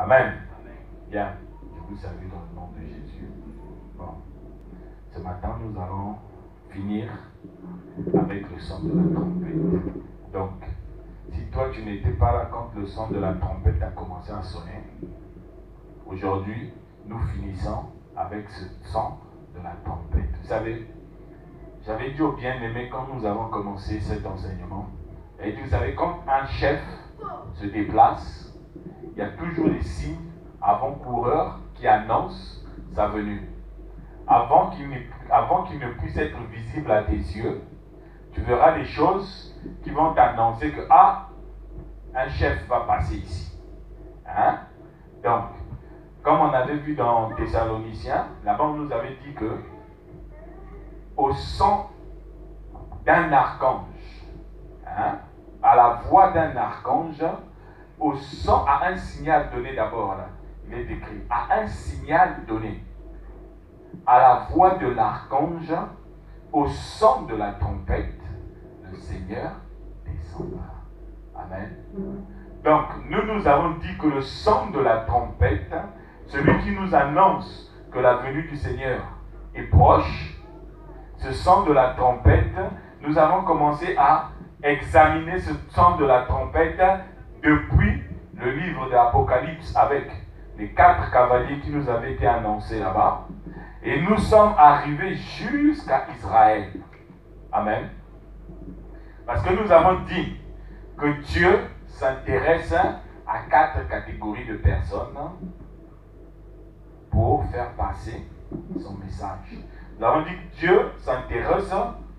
Amen. Bien, je vous salue dans le nom de Jésus. Bon, ce matin, nous allons finir avec le son de la trompette. Donc, si toi, tu n'étais pas là quand le son de la trompette a commencé à sonner, aujourd'hui, nous finissons avec ce son de la trompette. Vous savez, j'avais dit aux bien-aimés quand nous avons commencé cet enseignement, et vous savez, quand un chef se déplace, il y a toujours des signes avant-coureurs qui annoncent sa venue. Avant qu'il ne puisse être visible à tes yeux, tu verras des choses qui vont t'annoncer que un chef va passer ici. Hein? Donc, comme on avait vu dans Thessaloniciens, là-bas on nous avait dit que au son d'un archange, à la voix d'un archange, au son, à un signal donné d'abord, là, il est écrit, à un signal donné, à la voix de l'archange, au son de la trompette, le Seigneur descendra. Amen. Donc, nous avons dit que le son de la trompette, celui qui nous annonce que la venue du Seigneur est proche, ce son de la trompette, nous avons commencé à examiner ce son de la trompette depuis le livre de l'Apocalypse avec les 4 cavaliers qui nous avaient été annoncés là-bas. Et nous sommes arrivés jusqu'à Israël. Amen. Parce que nous avons dit que Dieu s'intéresse à 4 catégories de personnes pour faire passer son message. Nous avons dit que Dieu s'intéresse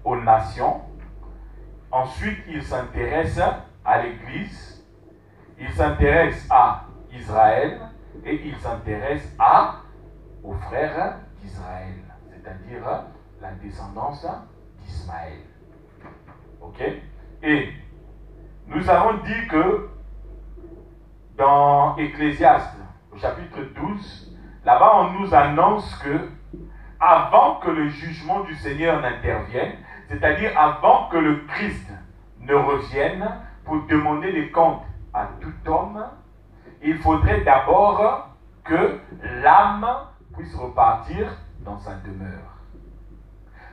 aux nations. Ensuite, il s'intéresse à l'Église. Il s'intéresse à Israël. Et il s'intéresse aux frères d'Israël. C'est-à-dire la descendance d'Ismaël. Ok? Et nous avons dit que dans Ecclésiaste, au chapitre 12, là-bas on nous annonce que avant que le jugement du Seigneur n'intervienne, c'est-à-dire avant que le Christ ne revienne pour demander des comptes à tout homme, il faudrait d'abord que l'âme puisse repartir dans sa demeure.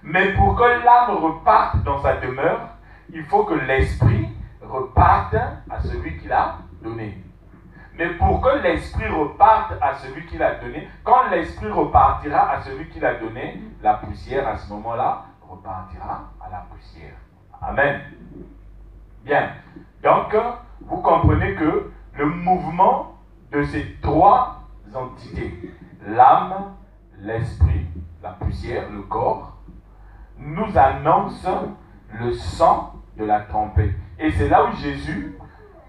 Mais pour que l'âme reparte dans sa demeure, il faut que l'esprit reparte à celui qui l'a donné. Mais pour que l'esprit reparte à celui qui l'a donné, quand l'esprit repartira à celui qui l'a donné, la poussière à ce moment-là repartira à la poussière. Amen. Bien. Donc, vous comprenez que le mouvement de ces 3 entités, l'âme, l'esprit, la poussière, le corps, nous annonce le son de la trompette. Et c'est là où Jésus,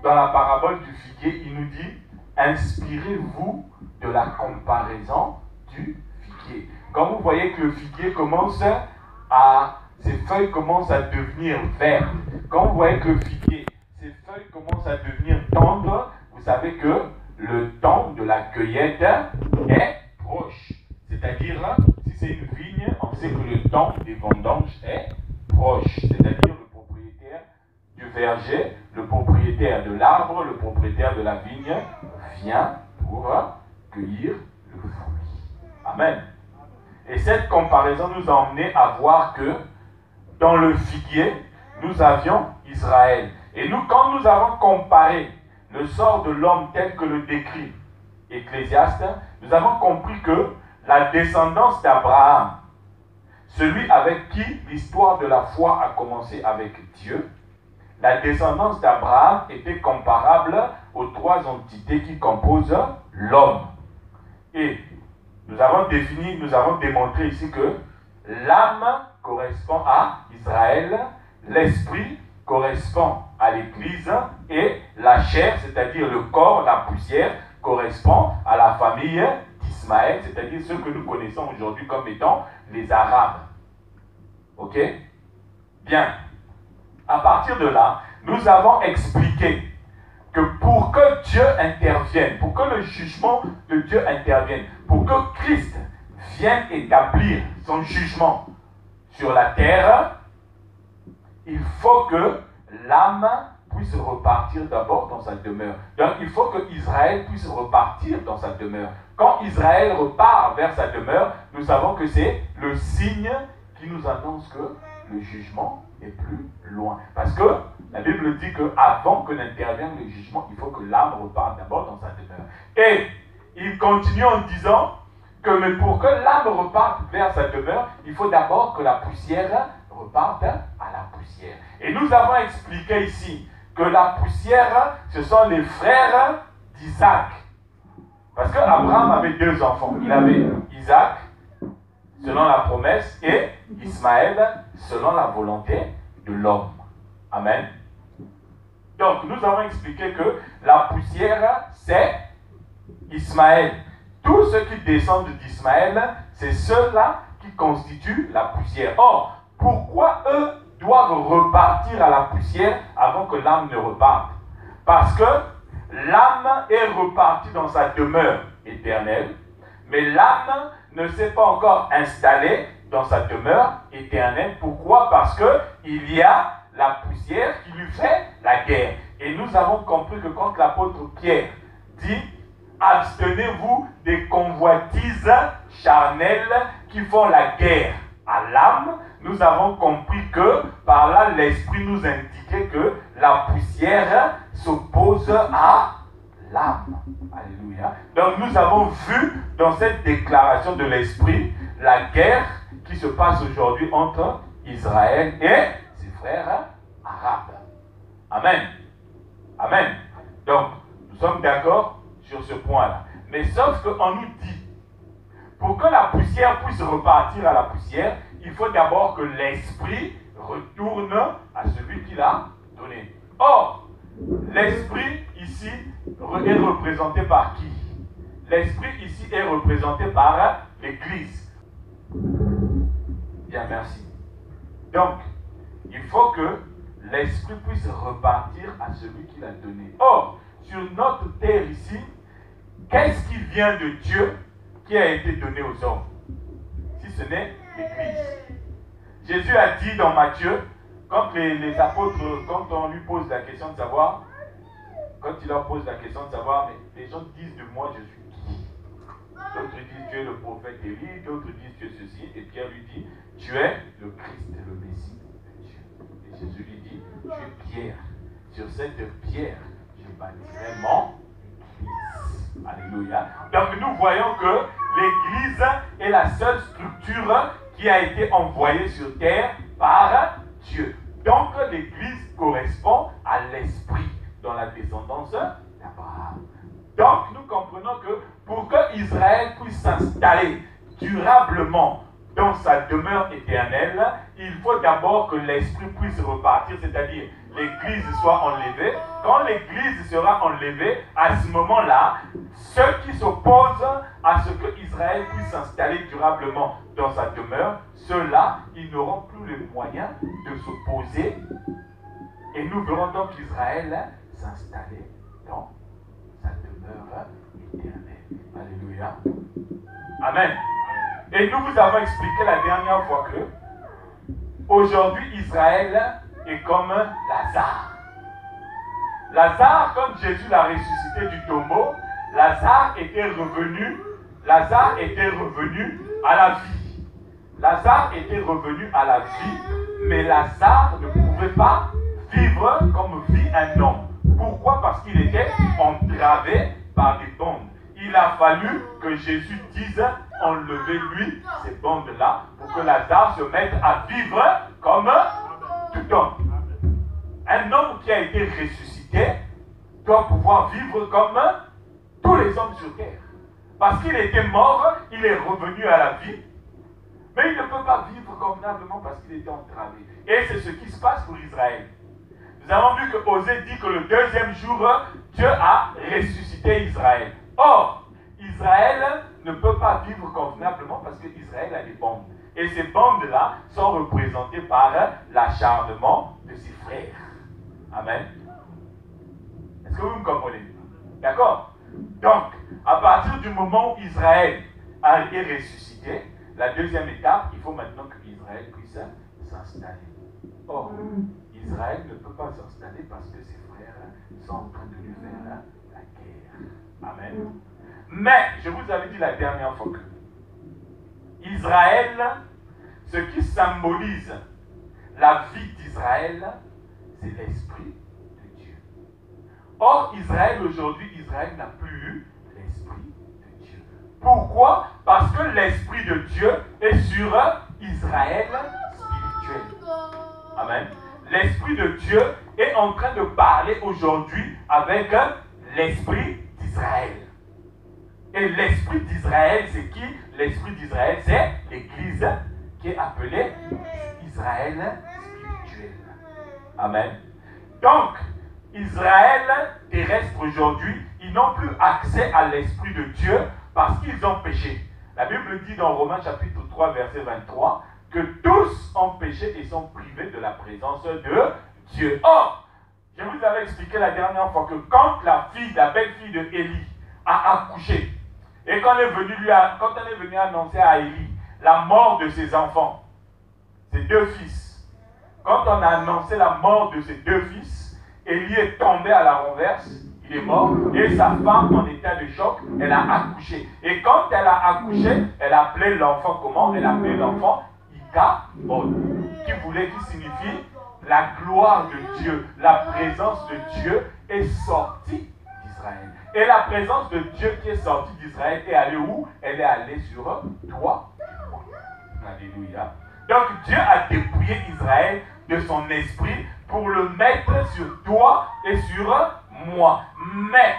dans la parabole du figuier, il nous dit, inspirez-vous de la comparaison du figuier. Quand vous voyez que le figuier ses feuilles commencent à devenir vertes, quand vous voyez que le figuier, ses feuilles commencent à devenir tendres, vous savez que le temps de la cueillette est proche. C'est-à-dire, si c'est une vigne, on sait que le temps des vendanges est proche. C'est-à-dire le propriétaire du verger, le propriétaire de l'arbre, le propriétaire de la vigne vient pour cueillir le fruit. Amen. Et cette comparaison nous a emmené à voir que dans le figuier, nous avions Israël. Et nous, quand nous avons comparé le sort de l'homme tel que le décrit Ecclésiaste, nous avons compris que la descendance d'Abraham, celui avec qui l'histoire de la foi a commencé avec Dieu, la descendance d'Abraham était comparable aux 3 entités qui composent l'homme. Et nous avons démontré ici que l'âme correspond à Israël, l'esprit correspond à l'Église et la chair, c'est-à-dire le corps, la poussière, correspond à la famille d'Ismaël, c'est-à-dire ceux que nous connaissons aujourd'hui comme étant les Arabes. Ok? Bien. À partir de là, nous avons expliqué que pour que Dieu intervienne, pour que le jugement de Dieu intervienne, pour que Christ vienne établir son jugement sur la terre, il faut que l'âme puisse repartir d'abord dans sa demeure. Donc il faut que Israël puisse repartir dans sa demeure. Quand Israël repart vers sa demeure, nous savons que c'est le signe qui nous annonce que le jugement est plus loin. Parce que la Bible dit qu'avant que n'intervienne le jugement, il faut que l'âme reparte d'abord dans sa demeure. Et il continue en disant que mais pour que l'âme reparte vers sa demeure, il faut d'abord que la poussière reparte à la poussière. Et nous avons expliqué ici que la poussière, ce sont les frères d'Isaac. Parce qu'Abraham avait deux enfants. Il avait Isaac, selon la promesse, et Ismaël, selon la volonté de l'homme. Amen. Donc, nous avons expliqué que la poussière, c'est Ismaël. Tous ceux qui descendent d'Ismaël, c'est ceux-là qui constituent la poussière. Or, pourquoi eux doivent repartir à la poussière avant que l'âme ne reparte? Parce que l'âme est repartie dans sa demeure éternelle, mais l'âme ne s'est pas encore installée dans sa demeure éternelle. Pourquoi? Parce qu'il y a la poussière qui lui fait la guerre. Et nous avons compris que quand l'apôtre Pierre dit « Abstenez-vous des convoitises charnelles qui font la guerre à l'âme », nous avons compris que par là, l'Esprit nous indiquait que la poussière s'oppose à l'âme. Alléluia. Donc nous avons vu dans cette déclaration de l'Esprit la guerre qui se passe aujourd'hui entre Israël et ses frères arabes. Amen. Amen. Donc, nous sommes d'accord sur ce point-là. Mais sauf qu'on nous dit, pour que la poussière puisse repartir à la poussière, il faut d'abord que l'Esprit retourne à celui qui l'a donné. Or, l'Esprit ici est représenté par qui? L'Esprit ici est représenté par l'Église. Bien, merci. Donc, il faut que l'Esprit puisse repartir à celui qui l'a donné. Or, sur notre terre ici, qu'est-ce qui vient de Dieu qui a été donné aux hommes? Si ce n'est l'Église. Jésus a dit dans Matthieu, quand les apôtres, quand on lui pose la question de savoir, quand il leur pose la question de savoir, mais les gens disent de moi, je suis qui? D'autres disent, tu es le prophète Élie, d'autres disent, tu es ceci, et Pierre lui dit, tu es le Christ, le Messie de Dieu. Et Jésus lui dit, tu es Pierre. Sur cette pierre, je bâtirai mon Église. Alléluia. Donc nous voyons que l'Église est la seule structure qui a été envoyée sur terre par Dieu. Donc l'Église correspond à l'Esprit dans la descendance d'Abraham. Donc nous comprenons que pour que Israël puisse s'installer durablement dans sa demeure éternelle, il faut d'abord que l'Esprit puisse repartir, c'est-à-dire l'Église soit enlevée. Quand l'Église sera enlevée, à ce moment-là, ceux qui s'opposent à ce que Israël puisse s'installer durablement dans sa demeure, ceux-là, ils n'auront plus les moyens de s'opposer. Et nous verrons donc Israël s'installer dans sa demeure éternelle. Alléluia. Amen. Et nous vous avons expliqué la dernière fois que aujourd'hui Israël est comme Lazare. Lazare, quand Jésus l'a ressuscité du tombeau, Lazare était revenu à la vie. Lazare était revenu à la vie, mais Lazare ne pouvait pas vivre comme vit un homme. Pourquoi? Parce qu'il était entravé par des bandes. Il a fallu que Jésus dise, enlevez-lui ces bandes-là, pour que Lazare se mette à vivre comme tout homme. Un homme qui a été ressuscité doit pouvoir vivre comme tous les hommes sur terre. Parce qu'il était mort, il est revenu à la vie, mais il ne peut pas vivre convenablement parce qu'il était entravé. Et c'est ce qui se passe pour Israël. Nous avons vu que Osée dit que le deuxième jour, Dieu a ressuscité Israël. Or, Israël ne peut pas vivre convenablement parce qu'Israël a des bandes. Et ces bandes-là sont représentées par l'acharnement de ses frères. Amen. Est-ce que vous me comprenez? D'accord? Donc, à partir du moment où Israël a été ressuscité, la deuxième étape, il faut maintenant que Israël puisse s'installer. Or, Israël ne peut pas s'installer parce que ses sont en train de lui faire la guerre. Amen. Mais, je vous avais dit la dernière fois que Israël, ce qui symbolise la vie d'Israël, c'est l'Esprit de Dieu. Or, Israël aujourd'hui, Israël n'a plus eu l'Esprit de Dieu. Pourquoi? Parce que l'Esprit de Dieu est sur Israël spirituel. Amen. L'Esprit de Dieu est en train de parler aujourd'hui avec l'Esprit d'Israël. Et l'Esprit d'Israël, c'est qui? L'Esprit d'Israël, c'est l'Église qui est appelée Israël spirituel. Amen. Donc, Israël terrestre aujourd'hui, ils n'ont plus accès à l'Esprit de Dieu parce qu'ils ont péché. La Bible dit dans Romains chapitre 3, verset 23, que tous ont péché et sont privés de la présence de Dieu. Or, je vous avais expliqué la dernière fois que quand la belle-fille de Élie a accouché, et quand on est venu annoncer à Élie la mort de ses enfants, ses deux fils, quand on a annoncé la mort de ses deux fils, Élie est tombé à la renverse, il est mort, et sa femme en état de choc, elle a accouché. Et quand elle a accouché, elle a appelé l'enfant comment? Elle a appelé l'enfant Ikabod, qui signifie la gloire de Dieu, la présence de Dieu est sortie d'Israël. Et la présence de Dieu qui est sortie d'Israël est allée où? Elle est allée sur toi et moi. Alléluia. Donc Dieu a dépouillé Israël de son esprit pour le mettre sur toi et sur moi. Mais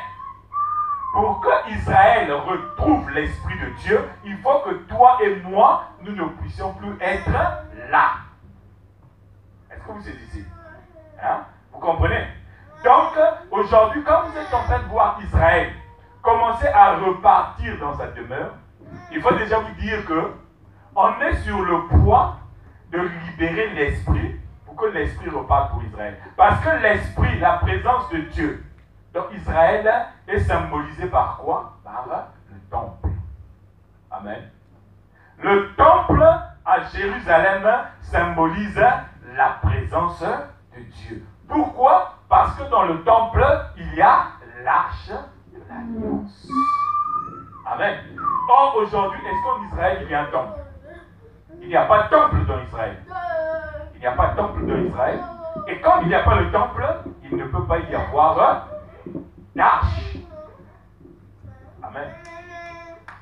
pour que Israël retrouve l'esprit de Dieu, il faut que toi et moi, nous ne puissions plus être là. Est-ce que vous saisissez? Hein? Vous comprenez? Donc, aujourd'hui, quand vous êtes en train de voir Israël commencer à repartir dans sa demeure, il faut déjà vous dire que on est sur le point de libérer l'esprit pour que l'esprit reparte pour Israël. Parce que l'esprit, la présence de Dieu, donc Israël est symbolisé par quoi? Par le temple. Amen. Le temple à Jérusalem symbolise la présence de Dieu. Pourquoi? Parce que dans le temple, il y a l'arche de l'alliance. Amen. Or, aujourd'hui, est-ce qu'en Israël, il y a un temple? Il n'y a pas de temple dans Israël. Il n'y a pas de temple dans Israël. Et comme il n'y a pas de temple, il ne peut pas y avoir d'arche. Amen.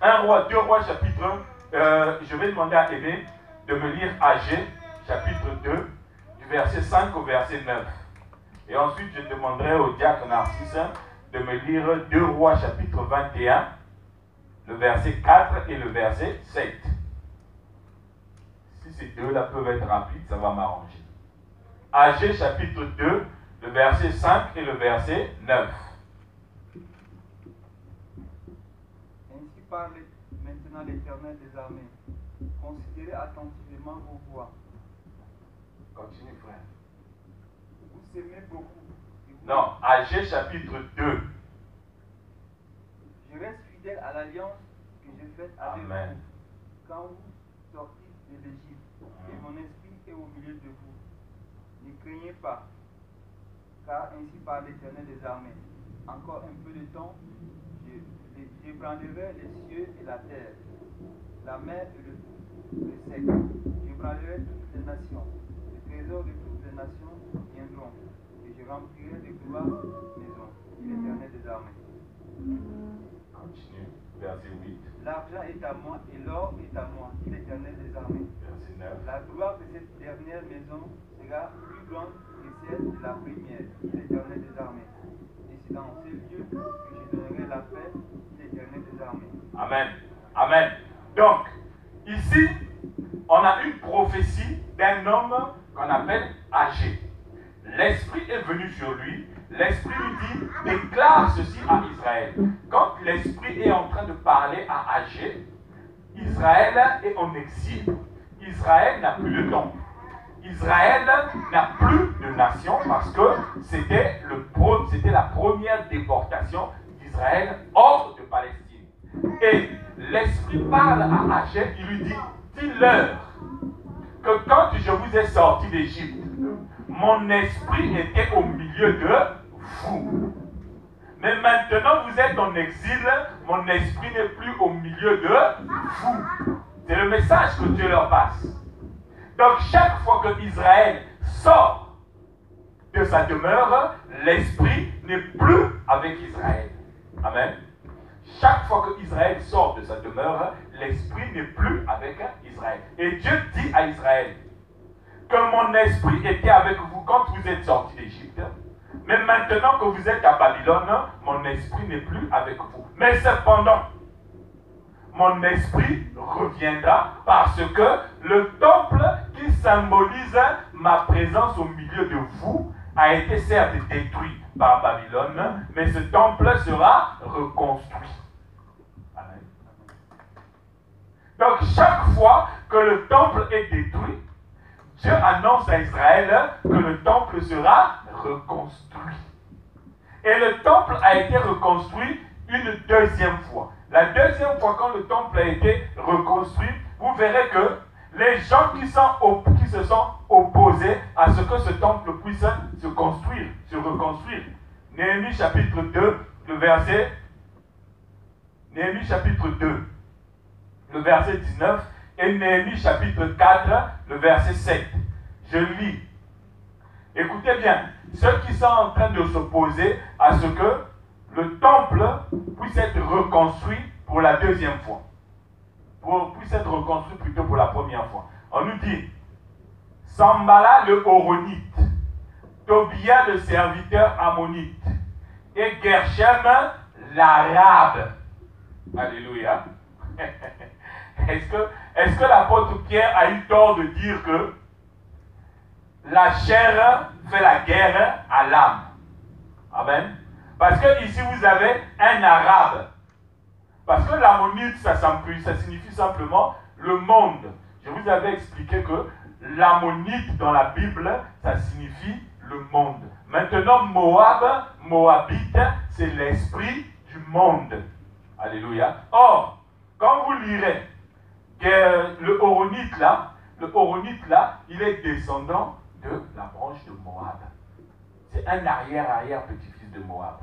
2 Rois chapitre 1. Je vais demander à Aimé de me lire Agé chapitre 2, du verset 5 au verset 9. Et ensuite, je demanderai au diacre Narcisse de me lire 2 Rois chapitre 21, le verset 4 et le verset 7. Si ces deux-là peuvent être rapides, ça va m'arranger. Agé chapitre 2, le verset 5 et le verset 9. Ainsi parle maintenant l'Éternel des armées. Considérez attentivement vos voix. Continue, frère. Vous s'aimez beaucoup. Non, Agé chapitre 2. Je reste fidèle à l'alliance que j'ai faite avec Amen. vous quand vous sortez de l'Égypte. Et mon esprit est au milieu de vous. Ne craignez pas, car ainsi parle l'Éternel des armées. Encore un peu de temps, j'ébranlerai les cieux et la terre, la mer et le sec. J'ébranlerai toutes les nations. Les trésors de toutes les nations viendront, et je remplirai de gloire maison, dit l'Éternel des armées. Continue, verset 8. L'argent est à moi et l'or est à moi, dit l'Éternel des armées. Verset 9. La gloire de cette dernière maison sera plus grande que celle de la première, dit l'Éternel des armées. Et c'est dans ces lieux que je donnerai la paix, dit l'Éternel des armées. Amen. Amen. Donc, ici, on a une prophétie d'un homme qu'on appelle Agé. L'Esprit est venu sur lui. L'Esprit lui dit, déclare ceci à Israël. Quand l'Esprit est en train de parler à Agé, Israël est en exil. Israël n'a plus de temple. Israël n'a plus de nation parce que c'était la première déportation d'Israël hors de Palestine. Et l'Esprit parle à Agé, il lui dit, dis-leur que quand je vous ai sorti d'Égypte, mon esprit était au milieu de vous. Mais maintenant, vous êtes en exil, mon esprit n'est plus au milieu de vous. C'est le message que Dieu leur passe. Donc, chaque fois que Israël sort de sa demeure, l'esprit n'est plus avec Israël. Amen. Chaque fois que Israël sort de sa demeure, l'esprit n'est plus avec Israël. Et Dieu dit à Israël que mon esprit était avec vous quand vous êtes sortis d'Égypte. Mais maintenant que vous êtes à Babylone, mon esprit n'est plus avec vous. Mais cependant, mon esprit reviendra parce que le temple qui symbolise ma présence au milieu de vous a été certes détruit par Babylone, mais ce temple sera reconstruit. Amen. Donc chaque fois que le temple est détruit, Dieu annonce à Israël que le temple sera reconstruit. Et le temple a été reconstruit une deuxième fois. La deuxième fois, quand le temple a été reconstruit, vous verrez que les gens qui se sont opposés à ce que ce temple puisse se construire, se reconstruire. Néhémie chapitre 2, le verset 19, et Néhémie chapitre 4, le verset 7. Je lis. Écoutez bien, ceux qui sont en train de s'opposer à ce que le temple puisse être reconstruit pour la deuxième fois. Puisse être reconstruit plutôt pour la première fois. On nous dit, Sambala le Horonite, Tobia le serviteur ammonite, et Gershem l'arabe. Alléluia. Est-ce que l'apôtre Pierre a eu tort de dire que la chair fait la guerre à l'âme? Amen. Parce que ici vous avez un arabe. Parce que l'ammonite, ça signifie simplement le monde. Je vous avais expliqué que l'ammonite dans la Bible, ça signifie le monde. Maintenant, Moabite, c'est l'esprit du monde. Alléluia. Or, quand vous lirez que le Horonite là, il est descendant de la branche de Moab. C'est un arrière-petit-fils de Moab.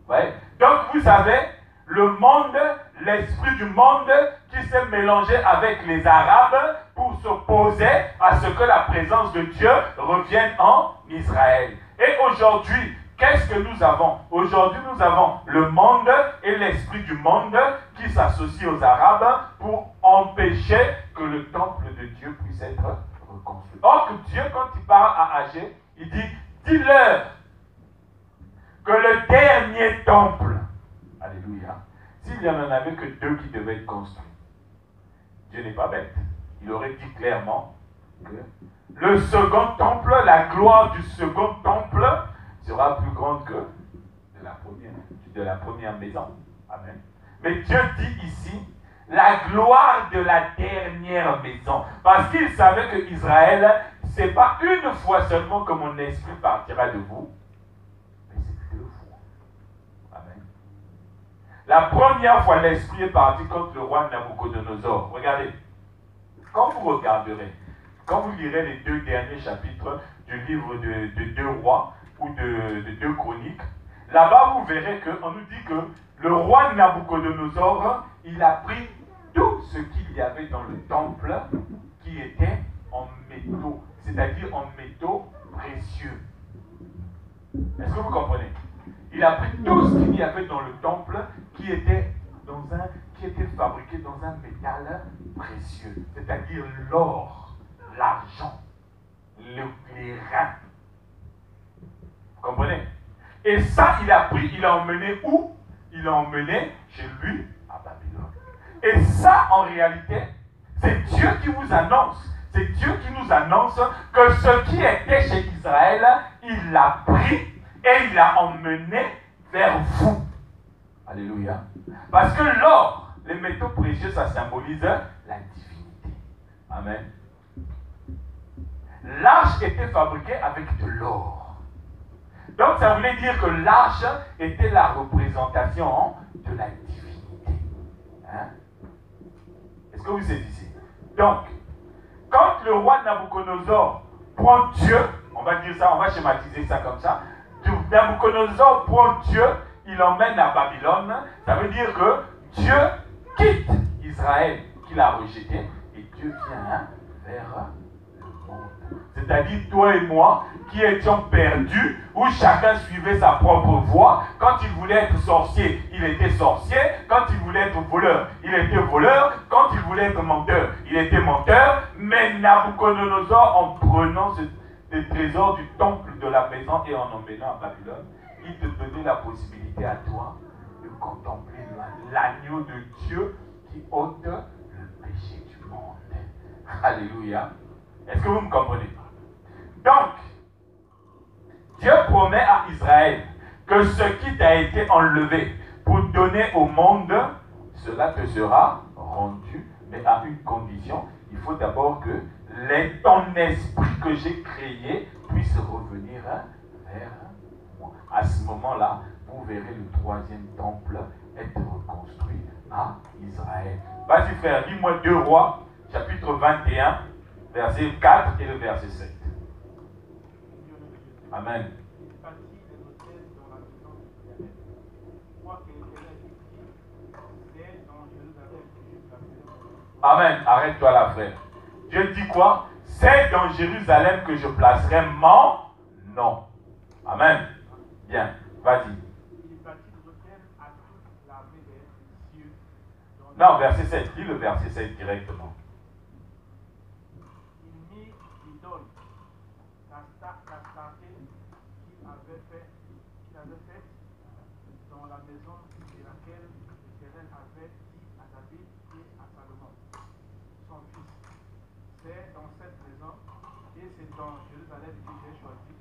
Ouais. Donc vous avez le monde, l'esprit du monde qui s'est mélangé avec les Arabes pour s'opposer à ce que la présence de Dieu revienne en Israël. Et aujourd'hui, qu'est-ce que nous avons? Aujourd'hui, nous avons le monde et l'esprit du monde qui s'associent aux Arabes pour empêcher que le temple de Dieu puisse être reconstruit. Or que Dieu, quand il parle à Agé, il dit, dis-leur que le dernier temple, alléluia, s'il n'y en avait que 2 qui devaient être construits, Dieu n'est pas bête. Il aurait dit clairement que le second temple, la gloire du second temple sera plus grande que de la première maison. Amen. Mais Dieu dit ici, la gloire de la dernière maison. Parce qu'il savait que Israël, ce n'est pas une fois seulement que mon esprit partira de vous, mais c'est 2 fois. Amen. La première fois, l'esprit est parti contre le roi Nabucodonosor. Regardez. Quand vous regarderez, quand vous lirez les 2 derniers chapitres du livre de 2 rois ou de 2 chroniques, là-bas vous verrez qu'on nous dit que le roi Nabucodonosor, il a pris tout ce qu'il y avait dans le temple qui était en métaux, c'est-à-dire en métaux précieux. Est-ce que vous comprenez? Il a pris tout ce qu'il y avait dans le temple qui était fabriqué dans un métal précieux, c'est-à-dire l'or, l'argent, les reins. Vous comprenez? Et ça, il a emmené où? Il l'a emmené chez lui à Babylone. Et ça, en réalité, c'est Dieu qui vous annonce. C'est Dieu qui nous annonce que ce qui était chez Israël, il l'a pris et il l'a emmené vers vous. Alléluia. Parce que l'or, les métaux précieux, ça symbolise la divinité. Amen. L'arche était fabriquée avec de l'or. Donc ça voulait dire que l'arche était la représentation de la divinité. Hein? Est-ce que vous saisissez? Donc, quand le roi Nabucodonosor prend Dieu, on va dire ça, on va schématiser ça comme ça, Nabuchodonosor prend Dieu, il l'emmène à Babylone. Ça veut dire que Dieu quitte Israël qu'il a rejeté et Dieu vient vers le monde. C'est-à-dire toi et moi qui étions perdus, où chacun suivait sa propre voie. Quand il voulait être sorcier, il était sorcier. Quand il voulait être voleur, il était voleur. Quand il voulait être menteur, il était menteur. Mais Nabuchodonosor, en prenant le trésor du temple de la maison et en emmenant à Babylone, il te donnait la possibilité à toi de contempler l'agneau de Dieu qui ôte le péché du monde. Alléluia. Est-ce que vous me comprenez? Donc, Dieu promet à Israël que ce qui t'a été enlevé pour donner au monde, cela te sera rendu, mais à une condition. Il faut d'abord que ton esprit que j'ai créé puisse revenir vers moi. À ce moment-là, vous verrez le troisième temple être reconstruit à Israël. Vas-y frère, lis-moi 2 Rois, chapitre 21, verset 4 et le verset 7. Amen. Amen. Arrête-toi là, frère. Dieu dit quoi? C'est dans Jérusalem que je placerai mon nom. Amen. Bien. Vas-y. Non, verset 7. Lis le verset 7 directement. Il mit l'idole, la statue qu'il avait faite dans la maison de laquelle l'Éternel avait dit à David et à Salomon, son fils. C'est dans cette maison et c'est dans Jérusalem que j'ai choisi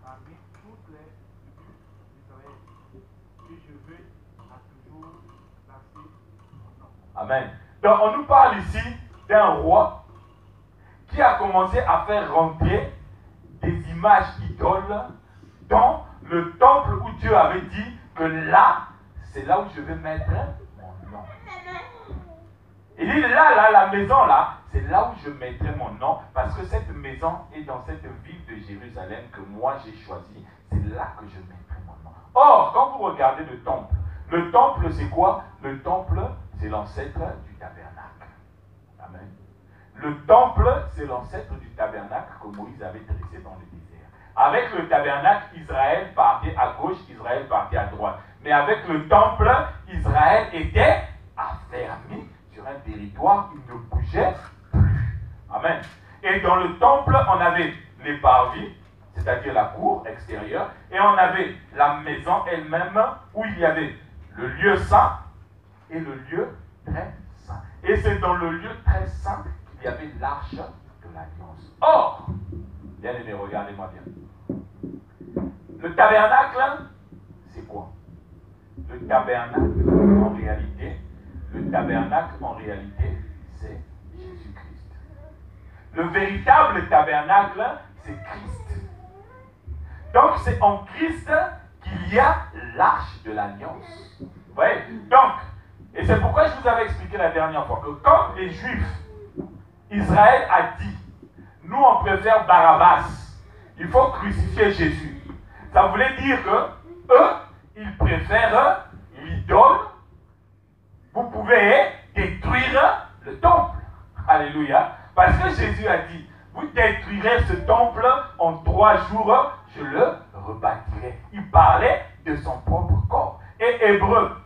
parmi toutes les tribus d'Israël que je veux à toujours placer mon nom. Amen. Donc on nous parle ici d'un roi qui a commencé à faire rentrer des images idoles dans le temple où Dieu avait dit que là, c'est là où je vais mettre mon nom. Il dit là, la maison là, c'est là où je mettrai mon nom, parce que cette maison est dans cette ville de Jérusalem que moi j'ai choisi. C'est là que je mettrai mon nom. Or, quand vous regardez le temple c'est quoi? Le temple, c'est l'ancêtre du tabernacle. Amen. Le temple, c'est l'ancêtre du tabernacle que Moïse avait dressé dans le désert. Avec le tabernacle, Israël partait à gauche, Israël partait à droite. Mais avec le temple, Israël était affermi sur un territoire, il ne bougeait plus. Amen. Et dans le temple, on avait les parvis, c'est-à-dire la cour extérieure, et on avait la maison elle-même où il y avait le lieu saint et le lieu très saint. Et c'est dans le lieu très saint qu'il y avait l'arche de l'alliance. Or, bien aimé, regardez-moi bien. Le tabernacle, c'est quoi? Le tabernacle, en réalité, c'est Jésus-Christ. Le véritable tabernacle, c'est Christ. Donc, c'est en Christ qu'il y a l'arche de l'alliance. Vous voyez? Donc, et c'est pourquoi je vous avais expliqué la dernière fois que quand les Juifs, Israël a dit, nous on préfère Barabbas, il faut crucifier Jésus. Ça voulait dire que eux, ils préfèrent l'idole. Vous pouvez détruire le temple. Alléluia. Parce que Jésus a dit, vous détruirez ce temple en 3 jours, je le rebâtirai. Il parlait de son propre corps. Et Hébreu,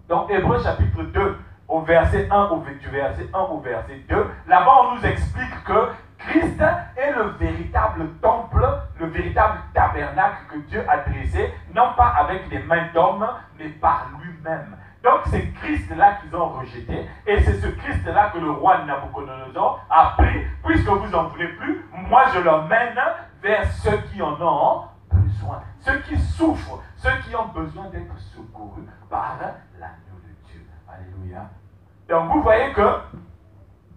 dans Hébreu chapitre 2, au verset 1, du verset 1 au verset 2, là-bas on nous explique que Christ est le véritable temple, le véritable tabernacle que Dieu a dressé, non pas avec les mains d'hommes, mais par lui-même. Donc c'est Christ-là qu'ils ont rejeté, et c'est ce Christ-là que le roi Nabuchodonosor a pris, puisque vous n'en voulez plus, moi je l'emmène vers ceux qui en ont besoin, ceux qui souffrent, ceux qui ont besoin d'être secourus par l'agneau de Dieu. Alléluia. Donc vous voyez que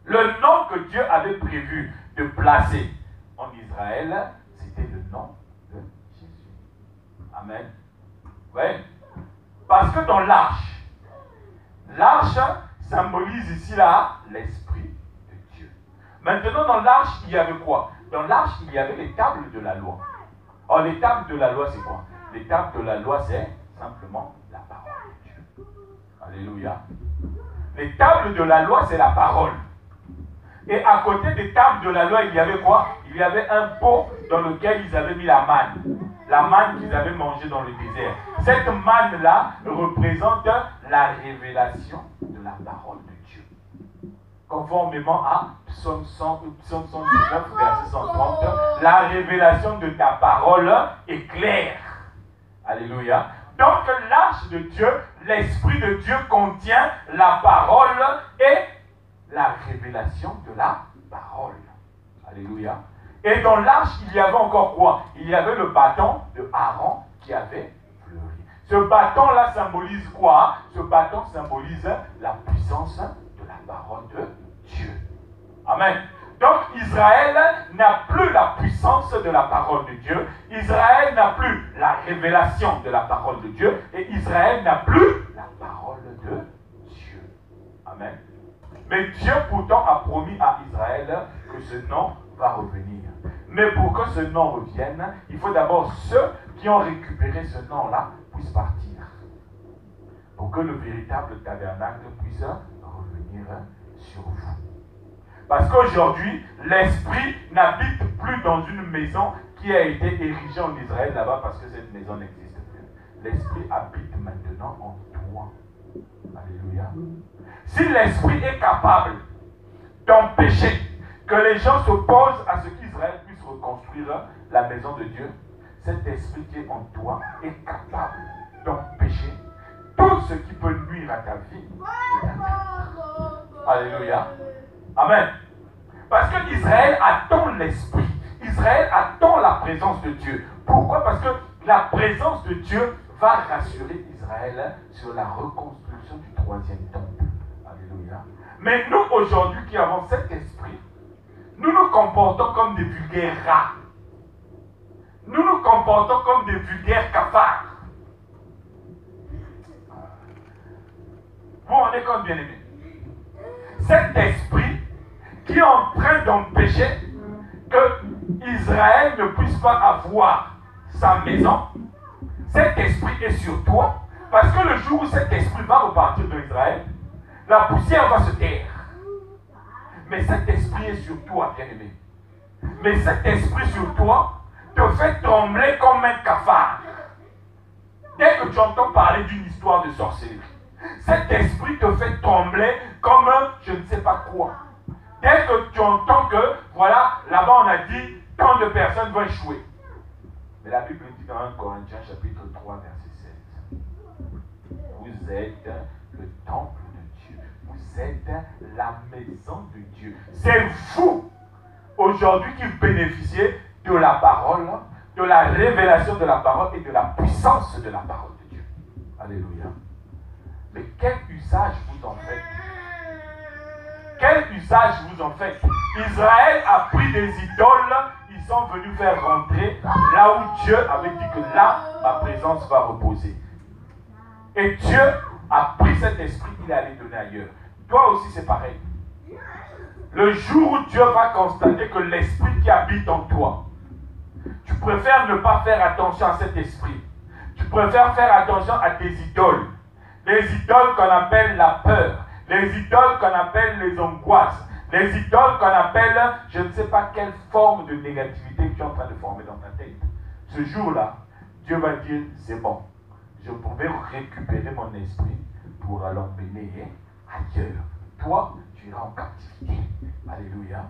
le nom que Dieu avait prévu de placer en Israël, c'était le nom de Jésus. Amen. Oui. Parce que dans l'arche symbolise ici là l'Esprit de Dieu. Maintenant, dans l'arche, il y avait quoi? Dans l'arche, il y avait les tables de la loi. Or, les tables de la loi, c'est quoi? Les tables de la loi, c'est simplement la parole de Dieu. Alléluia. Les tables de la loi, c'est la parole. Et à côté des tables de la loi, il y avait quoi? Il y avait un pot dans lequel ils avaient mis la manne. La manne qu'ils avaient mangée dans le désert. Cette manne-là représente la révélation de la parole de Dieu. Conformément à Psaume 119, verset 130, la révélation de ta parole est claire. Alléluia. Donc l'arche de Dieu, l'Esprit de Dieu contient la parole et la révélation de la parole. Alléluia. Et dans l'arche, il y avait encore quoi? Il y avait le bâton de Aaron qui avait fleuri. Ce bâton-là symbolise quoi? Ce bâton symbolise la puissance de la parole de Dieu. Amen. Donc Israël n'a plus la puissance de la parole de Dieu. Israël n'a plus la révélation de la parole de Dieu. Et Israël n'a plus la parole de Dieu. Amen. Mais Dieu pourtant a promis à Israël que ce nom va revenir. Mais pour que ce nom revienne, il faut d'abord ceux qui ont récupéré ce nom-là puissent partir. Pour que le véritable tabernacle puisse revenir sur vous. Parce qu'aujourd'hui, l'Esprit n'habite plus dans une maison qui a été érigée en Israël là-bas parce que cette maison n'existe plus. L'Esprit habite maintenant en toi. Alléluia. Si l'Esprit est capable d'empêcher que les gens s'opposent à ce qu'Israël puisse reconstruire la maison de Dieu, cet Esprit qui est en toi est capable d'empêcher tout ce qui peut nuire à ta vie. Alléluia. Amen. Parce que Israël attend l'Esprit. Israël attend la présence de Dieu. Pourquoi? Parce que la présence de Dieu va rassurer Israël sur la reconstruction du 3e temple. Alléluia. Mais nous, aujourd'hui, qui avons cet esprit, nous nous comportons comme des vulgaires rats. Nous nous comportons comme des vulgaires cafards. Vous vous rendez compte, bien-aimés? Cet esprit qui est en train d'empêcher que Israël ne puisse pas avoir sa maison, cet esprit est sur toi, parce que le jour où cet esprit va repartir de Israël, la poussière va se taire. Mais cet esprit est sur toi, bien-aimé. Mais cet esprit sur toi te fait trembler comme un cafard. Dès que tu entends parler d'une histoire de sorcellerie, cet esprit te fait trembler comme je ne sais pas quoi. Dès que tu entends que, voilà, là-bas on a dit, tant de personnes vont échouer. Mais la Bible dit dans 1 Corinthiens chapitre 3, verset 16. Vous êtes le temple de Dieu. Vous êtes la maison de Dieu. C'est vous, aujourd'hui, qui bénéficiez de la parole, de la révélation de la parole et de la puissance de la parole de Dieu. Alléluia. Mais quel usage vous en faites? Quel usage vous en faites? Israël a pris des idoles, ils sont venus faire rentrer là où Dieu avait dit que là, ma présence va reposer. Et Dieu a pris cet esprit, il est allé donner ailleurs. Toi aussi c'est pareil. Le jour où Dieu va constater que l'esprit qui habite en toi, tu préfères ne pas faire attention à cet esprit. Tu préfères faire attention à tes idoles. Les idoles qu'on appelle la peur. Les idoles qu'on appelle les angoisses. Les idoles qu'on appelle je ne sais pas quelle forme de négativité que tu es en train de former dans ta tête. Ce jour-là, Dieu va dire, c'est bon. Je pouvais récupérer mon esprit pour l'emmener ailleurs. Toi, tu iras en captivité. Alléluia.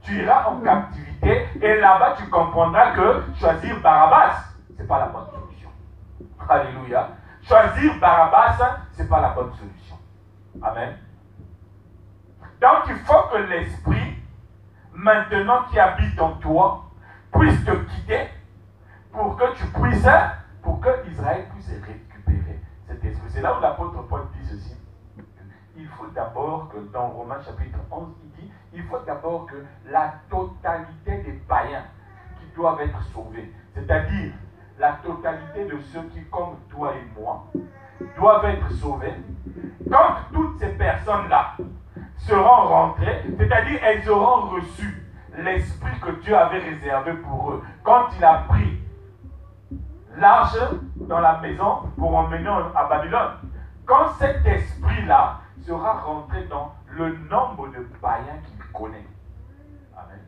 Tu iras en captivité et là-bas tu comprendras que choisir Barabbas, ce n'est pas la bonne solution. Alléluia. Choisir Barabbas, ce n'est pas la bonne solution. Amen. Donc il faut que l'esprit, maintenant qui habite en toi, puisse te quitter pour que tu puisses, pour que Israël puisse récupérer cet esprit. C'est là où l'apôtre Paul dit ceci. Il faut d'abord que dans Romains chapitre 11, il dit, il faut d'abord que la totalité des païens qui doivent être sauvés, c'est-à-dire la totalité de ceux qui, comme toi et moi, doivent être sauvés, quand toutes ces personnes-là seront rentrées, c'est-à-dire elles auront reçu l'esprit que Dieu avait réservé pour eux, quand il a pris l'arche dans la maison pour emmener à Babylone. Quand cet esprit-là sera rentré dans le nombre de païens qu'il connaît, amen.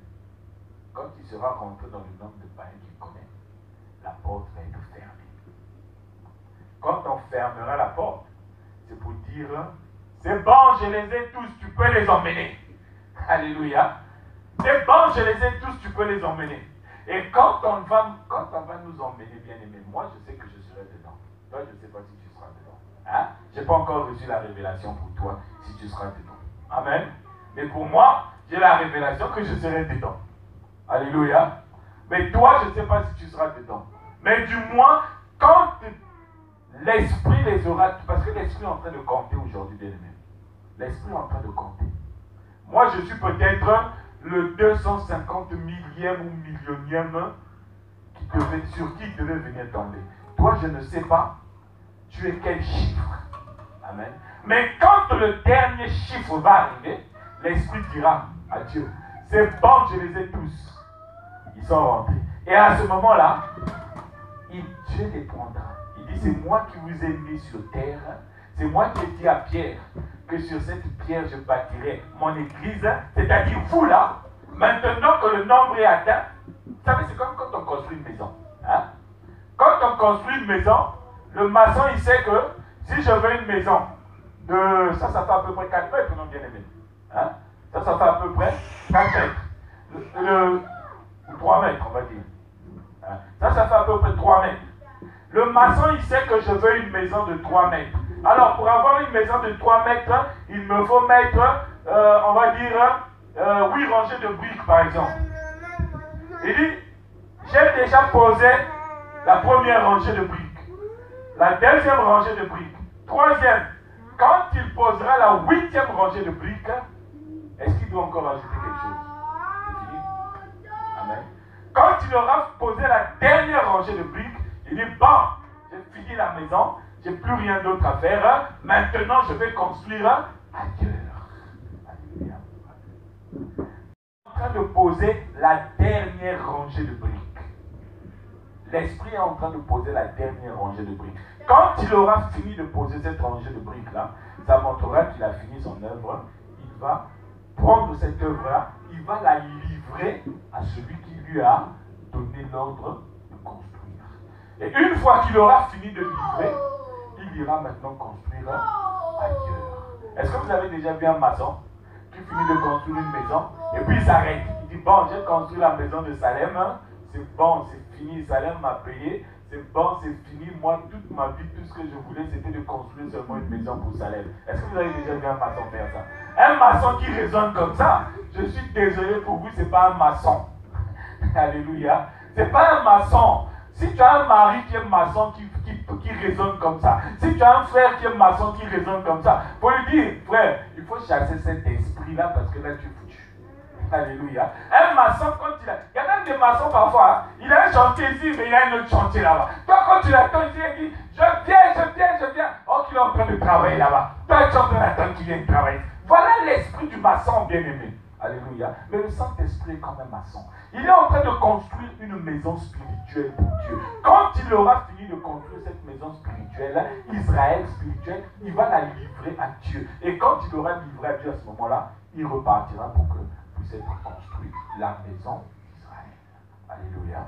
Quand il sera rentré dans le nombre de païens qu'il connaît, la porte va être fermée. Quand on fermera la porte, c'est pour dire, c'est bon, je les ai tous, tu peux les emmener. Alléluia. C'est bon, je les ai tous, tu peux les emmener. Et quand on va nous emmener, bien aimé, moi je sais que je serai dedans. Toi, je ne sais pas si tu seras dedans. Hein? Je n'ai pas encore reçu la révélation pour toi si tu seras dedans. Amen. Mais pour moi, j'ai la révélation que je serai dedans. Alléluia. Mais toi, je ne sais pas si tu seras dedans. Mais du moins, quand l'esprit les aura, parce que l'esprit est en train de compter aujourd'hui, bien aimé. L'esprit est en train de compter. Moi, je suis peut-être le 250 millième ou millionième sur qui devait venir tomber. Toi, je ne sais pas, tu es quel chiffre. Amen. Mais quand le dernier chiffre va arriver, l'esprit dira à Dieu, c'est bon, je les ai tous. Ils sont rentrés. Et à ce moment-là, Dieu les prendra. Il dit, c'est moi qui vous ai mis sur terre. C'est moi qui ai dit à Pierre que sur cette pierre je bâtirai mon église. C'est-à-dire vous là, maintenant que le nombre est atteint. Vous savez, c'est comme quand on construit une maison. Hein? Quand on construit une maison, le maçon il sait que si je veux une maison de... Ça fait à peu près 4 mètres, non bien aimé. Hein? Ça fait à peu près 4 mètres. 3 mètres, on va dire. Hein? Ça fait à peu près 3 mètres. Le maçon, il sait que je veux une maison de 3 mètres. Alors, pour avoir une maison de 3 mètres, il me faut mettre, on va dire, 8 rangées de briques, par exemple. Il dit, j'ai déjà posé la première rangée de briques, la deuxième rangée de briques, troisième. Quand il posera la 8e rangée de briques, est-ce qu'il doit encore ajouter quelque chose? C'est fini. Amen. Quand il aura posé la dernière rangée de briques, il dit, bon, j'ai fini la maison, j'ai plus rien d'autre à faire, maintenant je vais construire ailleurs. Alléluia. En train de poser la dernière rangée de briques. L'esprit est en train de poser la dernière rangée de briques. Quand il aura fini de poser cette rangée de briques-là, ça montrera qu'il a fini son œuvre. Il va prendre cette œuvre-là, il va la livrer à celui qui lui a donné l'ordre de construire. Et une fois qu'il aura fini de livrer, il ira maintenant construire ailleurs. Est-ce que vous avez déjà vu un maçon qui finit de construire une maison et puis il s'arrête? Il dit, bon, j'ai construit la maison de Salem, c'est bon, c'est fini, Salem m'a payé, c'est bon, c'est fini, moi, toute ma vie, tout ce que je voulais, c'était de construire seulement une maison pour Salem. Est-ce que vous avez déjà vu un maçon faire ça? Un maçon qui raisonne comme ça, je suis désolé pour vous, c'est pas un maçon. Alléluia. C'est pas un maçon. Si tu as un mari qui est maçon, qui raisonne comme ça, si tu as un frère qui est maçon, qui raisonne comme ça, il faut lui dire, frère, il faut chasser cet esprit-là parce que là, tu es foutu. Alléluia. Un maçon, quand il y a même des maçons parfois, il a un chantier ici, mais il y a un autre chantier là-bas. Toi, quand tu l'attends ici, il dit, je viens. Oh, qu'il est en train de travailler là-bas. Toi, tu es en train d'attendre qu'il vienne travailler. Voilà l'esprit du maçon bien-aimé. Alléluia. Mais le Saint-Esprit est quand même maçon. Il est en train de construire une maison spirituelle pour Dieu. Quand il aura fini de construire cette maison spirituelle, Israël spirituel, il va la livrer à Dieu. Et quand il aura livré à Dieu à ce moment-là, il repartira pour que puisse être construite la maison d'Israël. Alléluia.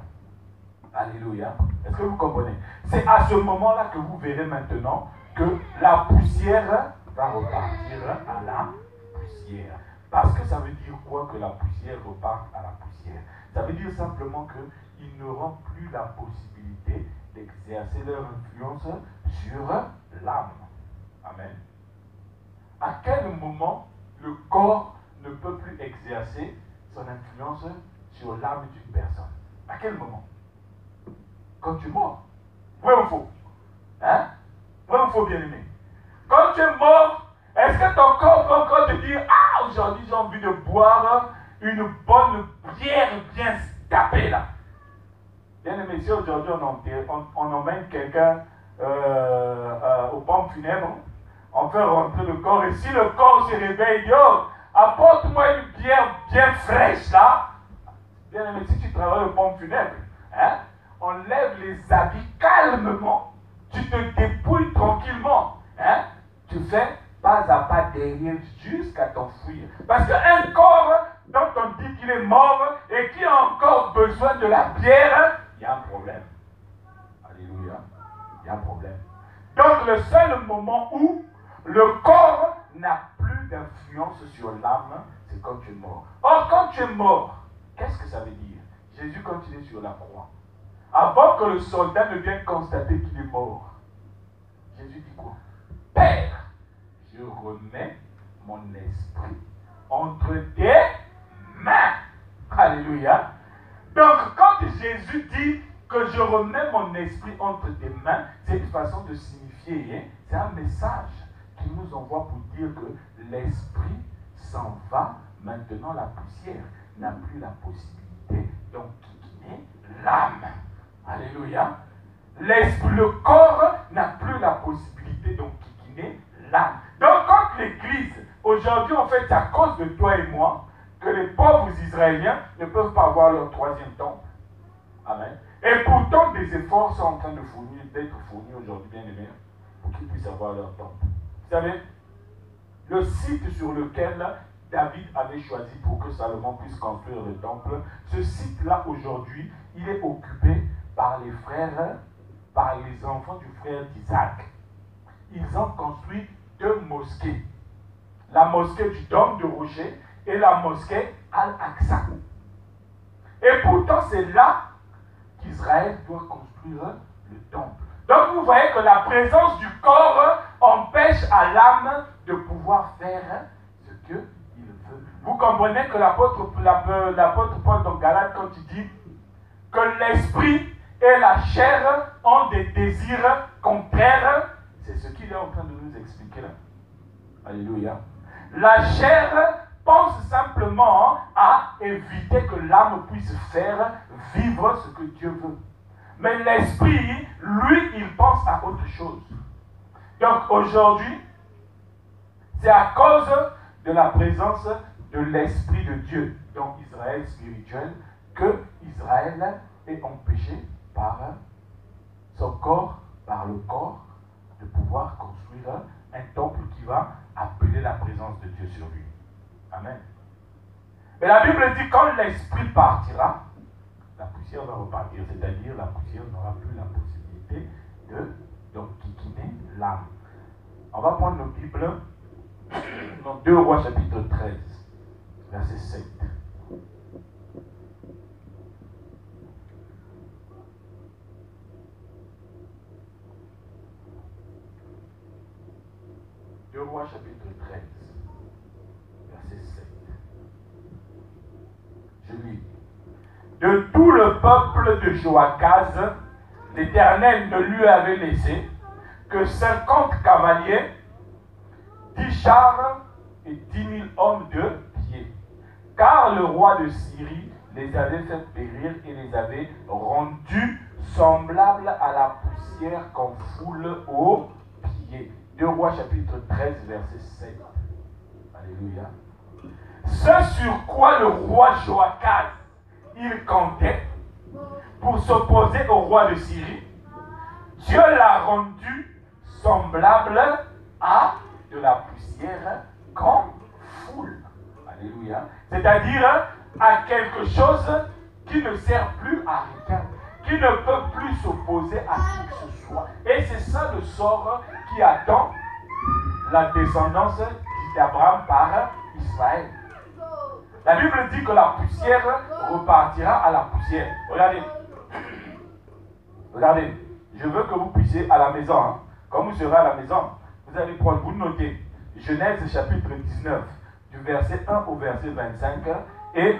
Alléluia. Est-ce que vous comprenez? C'est à ce moment-là que vous verrez maintenant que la poussière va repartir à la poussière. Parce que ça veut dire quoi que la poussière reparte à la poussière? Ça veut dire simplement qu'ils n'auront plus la possibilité d'exercer leur influence sur l'âme. Amen. À quel moment le corps ne peut plus exercer son influence sur l'âme d'une personne? À quel moment? Quand tu es mort. Vrai ou faux? Hein? Vrai ou faux, bien-aimé? Quand tu es mort, est-ce que ton corps peut encore te dire, ah, aujourd'hui j'ai envie de boire une bonne bière bien tapée là? Bien-aimé, si aujourd'hui on emmène quelqu'un aux pompes funèbres, on fait rentrer le corps, et si le corps se réveille, il dit, oh, apporte-moi une bière bien fraîche là. Bien aimé, si tu travailles aux pompes funèbres, hein, enlèves les habits calmement, tu te dépouilles tranquillement. Hein? Tu fais pas à pas derrière jusqu'à t'enfuir. Parce qu'un corps dont on dit qu'il est mort et qui a encore besoin de la pierre, il y a un problème. Alléluia. Il y a un problème. Donc le seul moment où le corps n'a plus d'influence sur l'âme, c'est quand tu es mort. Or, quand tu es mort, qu'est-ce que ça veut dire? Jésus, quand il est sur la croix, avant que le soldat ne vienne constater qu'il est mort, Jésus dit quoi? Père, je remets mon esprit entre tes mains. Alléluia. Donc, quand Jésus dit que je remets mon esprit entre tes mains, c'est une façon de signifier, hein, c'est un message qu'il nous envoie pour dire que l'esprit s'en va, maintenant la poussière n'a plus la possibilité d'enquiquiner l'âme. Alléluia. Le corps n'a plus la possibilité d'enquiquiner l'âme. Donc quand l'Église, aujourd'hui en fait, c'est à cause de toi et moi, que les pauvres Israéliens ne peuvent pas avoir leur troisième temple. Amen. Et pourtant, des efforts sont en train d'être fournis aujourd'hui, bien aimés, pour qu'ils puissent avoir leur temple. Vous savez, le site sur lequel David avait choisi pour que Salomon puisse construire le temple, ce site-là aujourd'hui, il est occupé par les frères, par les enfants du frère d'Isaac. Ils ont construit 2 mosquées. La mosquée du Dôme de Rocher et la mosquée Al-Aqsa. Et pourtant, c'est là qu'Israël doit construire le temple. Donc vous voyez que la présence du corps empêche à l'âme de pouvoir faire ce qu'il veut. Vous comprenez que l'apôtre Paul dans Galates, quand il dit que l'esprit et la chair ont des désirs contraires, c'est ce qu'il est en train de nous expliquer là. Alléluia. La chair pense simplement à éviter que l'âme puisse faire vivre ce que Dieu veut. Mais l'esprit, lui, il pense à autre chose. Donc aujourd'hui, c'est à cause de la présence de l'Esprit de Dieu dans Israël spirituel que Israël est empêché par son corps, par le corps, de pouvoir construire un temple qui va appeler la présence de Dieu sur lui. Amen. Mais la Bible dit quand l'Esprit partira, la poussière va repartir, c'est-à-dire la poussière n'aura plus la possibilité d'enquiquiner l'âme. On va prendre nos Bibles dans 2 Rois chapitre 13, verset 7. Deux Rois chapitre 13, verset 7. Je lis. De tout le peuple de Joachaz, l'Éternel ne lui avait laissé que 50 cavaliers, 10 chars et 10 000 hommes de pied. Car le roi de Syrie les avait fait périr et les avait rendus semblables à la poussière qu'on foule aux pieds. 2 Rois chapitre 13, verset 7. Alléluia. Ce sur quoi le roi Joachaz, il comptait pour s'opposer au roi de Syrie, Dieu l'a rendu semblable à de la poussière qu'on foule. Alléluia. C'est-à-dire à quelque chose qui ne sert plus à rien, qui ne peut plus s'opposer à qui que ce soit. Et c'est ça le sort qui attend la descendance d'Abraham par Israël. La Bible dit que la poussière repartira à la poussière. Regardez. Regardez. Je veux que vous puissiez à la maison. Hein. Quand vous serez à la maison, vous allez prendre, vous notez. Genèse chapitre 19, du verset 1 au verset 25. Et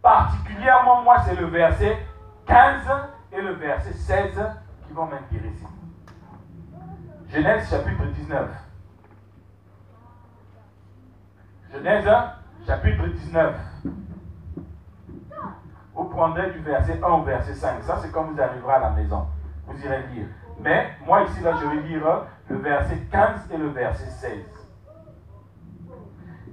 particulièrement, moi, c'est le verset 15 et le verset 16 qui vont m'intéresser. Genèse chapitre 19. Genèse chapitre 19. Vous prendrez du verset 1 au verset 5. Ça, c'est quand vous arriverez à la maison. Vous irez lire. Mais moi, ici, là, je vais lire le verset 15 et le verset 16.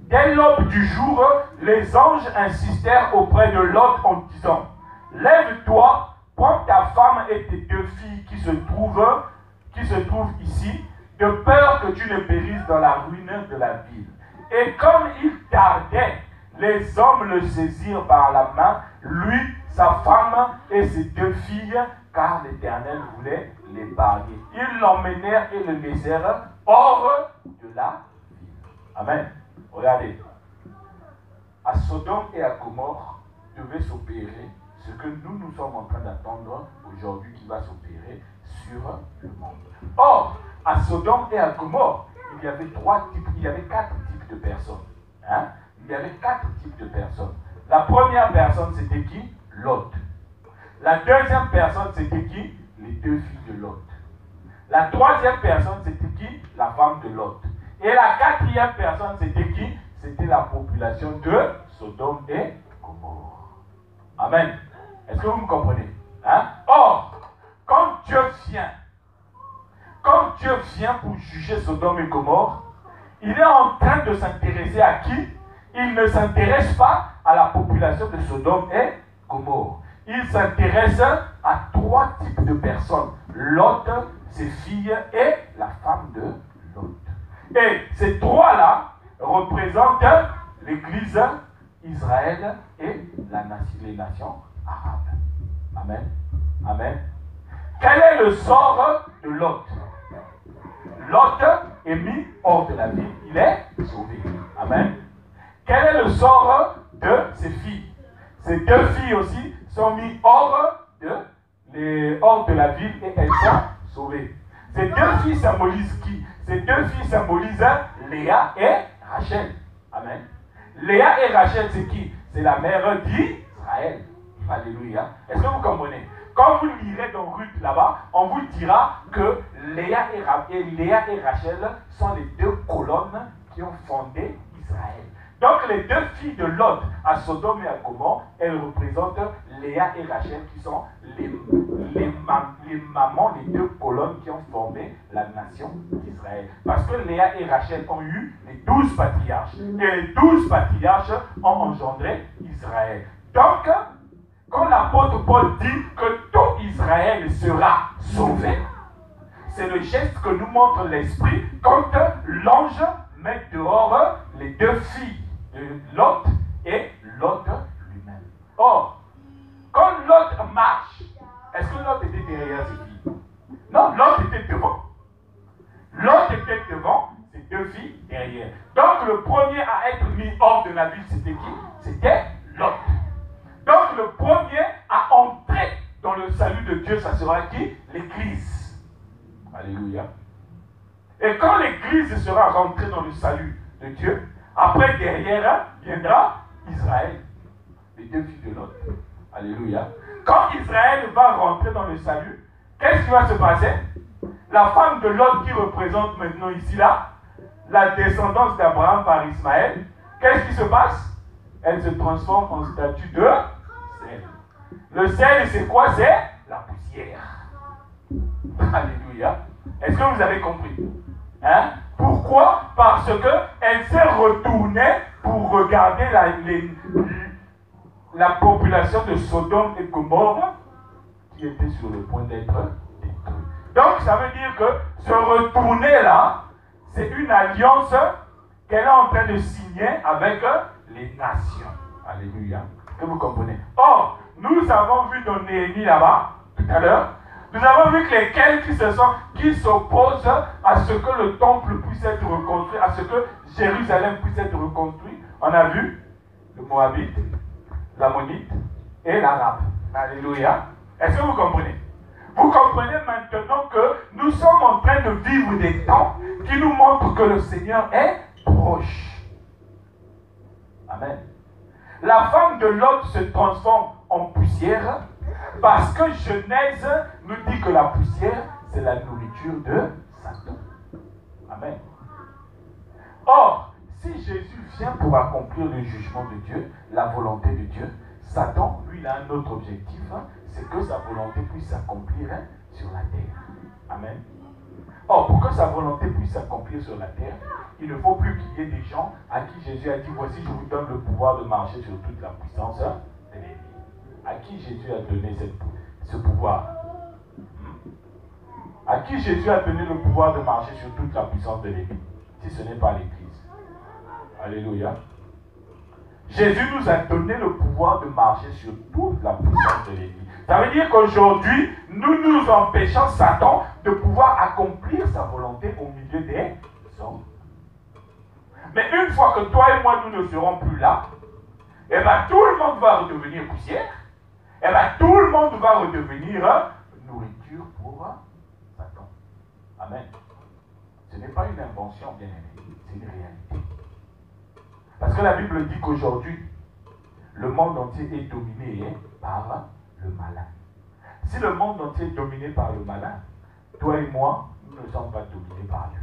Dès l'aube du jour, les anges insistèrent auprès de Lot en disant: Lève-toi, prends ta femme et tes 2 filles qui se trouvent ici, de peur que tu ne périsses dans la ruine de la ville. Et comme il tardait, les hommes le saisirent par la main, lui, sa femme et ses 2 filles, car l'Éternel voulait l'épargner. Ils l'emmenèrent et le laissèrent hors de la ville. Amen. Regardez. À Sodome et à Gomorrhe devait s'opérer ce que nous sommes en train d'attendre aujourd'hui qui va s'opérer sur le monde. Or, à Sodome et à Gomorrhe, il y avait 4 types de personnes. Hein? Il y avait 4 types de personnes. La première personne, c'était qui? Lot. La deuxième personne, c'était qui? Les 2 filles de Lot. La troisième personne, c'était qui? La femme de Lot. Et la quatrième personne, c'était qui? C'était la population de Sodome et Gomorrhe. Amen. Est-ce que vous me comprenez? Hein? Or, quand Dieu vient pour juger Sodome et Gomorrhe, il est en train de s'intéresser à qui? Il ne s'intéresse pas à la population de Sodome et Gomorrhe. Il s'intéresse à 3 types de personnes. Lot, ses filles et la femme de Lot. Et ces 3-là représentent l'Église, Israël et les nations arabes. Amen. Amen. Quel est le sort de Lot? Lot est mis hors de la ville. Il est sauvé. Amen. Quel est le sort de ses filles? Ces 2 filles aussi sont mises hors de la ville et elles sont sauvées. Ces 2 filles symbolisent qui? Ces 2 filles symbolisent Léa et Rachel. Amen. Léa et Rachel, c'est qui? C'est la mère d'Israël. Alléluia. Est-ce que vous comprenez? Quand vous lirez dans Ruth là-bas, on vous dira que Léa et Rachel sont les 2 colonnes qui ont fondé Israël. Donc les 2 filles de Lot à Sodome et à Gomorrhe, elles représentent Léa et Rachel qui sont les mamans, les 2 colonnes qui ont formé la nation d'Israël. Parce que Léa et Rachel ont eu les 12 patriarches. Et les 12 patriarches ont engendré Israël. Donc, quand l'apôtre Paul dit que tout Israël sera sauvé, c'est le geste que nous montre l'Esprit quand l'ange met dehors les 2 filles de Lot et Lot lui-même. Or, quand Lot marche, est-ce que Lot était derrière ses filles? Non, Lot était devant. Lot était devant, ses 2 filles derrière. Donc le premier à être mis hors de la ville, c'était qui? C'était Lot. Donc le premier à entrer dans le salut de Dieu, ça sera qui? L'Église. Alléluia. Et quand l'Église sera rentrée dans le salut de Dieu, après derrière viendra Israël, les 2 filles de Lot. Alléluia. Quand Israël va rentrer dans le salut, qu'est-ce qui va se passer? La femme de Lot qui représente maintenant ici là, la descendance d'Abraham par Ismaël, qu'est-ce qui se passe? Elle se transforme en statue de sel. Le sel, c'est quoi? C'est la poussière. Alléluia. Est-ce que vous avez compris? Hein? Pourquoi? Parce qu'elle s'est retournée pour regarder la population de Sodome et Gomorrhe qui était sur le point d'être détruite. Donc ça veut dire que se retourner là, c'est une alliance qu'elle est en train de signer avec les nations. Alléluia. Que vous comprenez? Or, nous avons vu dans Néhémie là-bas, tout à l'heure, nous avons vu que lesquels qui s'opposent à ce que le temple puisse être reconstruit, à ce que Jérusalem puisse être reconstruit. On a vu le Moabite, l'Ammonite et l'Arabe. Alléluia. Est-ce que vous comprenez? Vous comprenez maintenant que nous sommes en train de vivre des temps qui nous montrent que le Seigneur est proche. Amen. La femme de Lot se transforme en poussière parce que Genèse nous dit que la poussière, c'est la nourriture de Satan. Amen. Or, si Jésus vient pour accomplir le jugement de Dieu, la volonté de Dieu, Satan, lui, il a un autre objectif, c'est que sa volonté puisse s'accomplir sur la terre. Amen. Or, pour que sa volonté puisse s'accomplir sur la terre, il ne faut plus qu'il y ait des gens à qui Jésus a dit, voici, je vous donne le pouvoir de marcher sur toute la puissance de l'ennemi. À qui Jésus a donné ce pouvoir? À qui Jésus a donné le pouvoir de marcher sur toute la puissance de l'Église, si ce n'est pas l'Église? Alléluia. Jésus nous a donné le pouvoir de marcher sur toute la puissance de l'Église. Ça veut dire qu'aujourd'hui, nous empêchons Satan de pouvoir accomplir sa volonté au milieu des hommes. Mais une fois que toi et moi, nous ne serons plus là, eh bien tout le monde va redevenir poussière. Eh bien tout le monde va redevenir nourriture pour Satan. Amen. Ce n'est pas une invention, bien aimé, c'est une réalité. Parce que la Bible dit qu'aujourd'hui, le monde entier est dominé par le malin. Si le monde entier est dominé par le malin, toi et moi, nous ne sommes pas dominés par lui.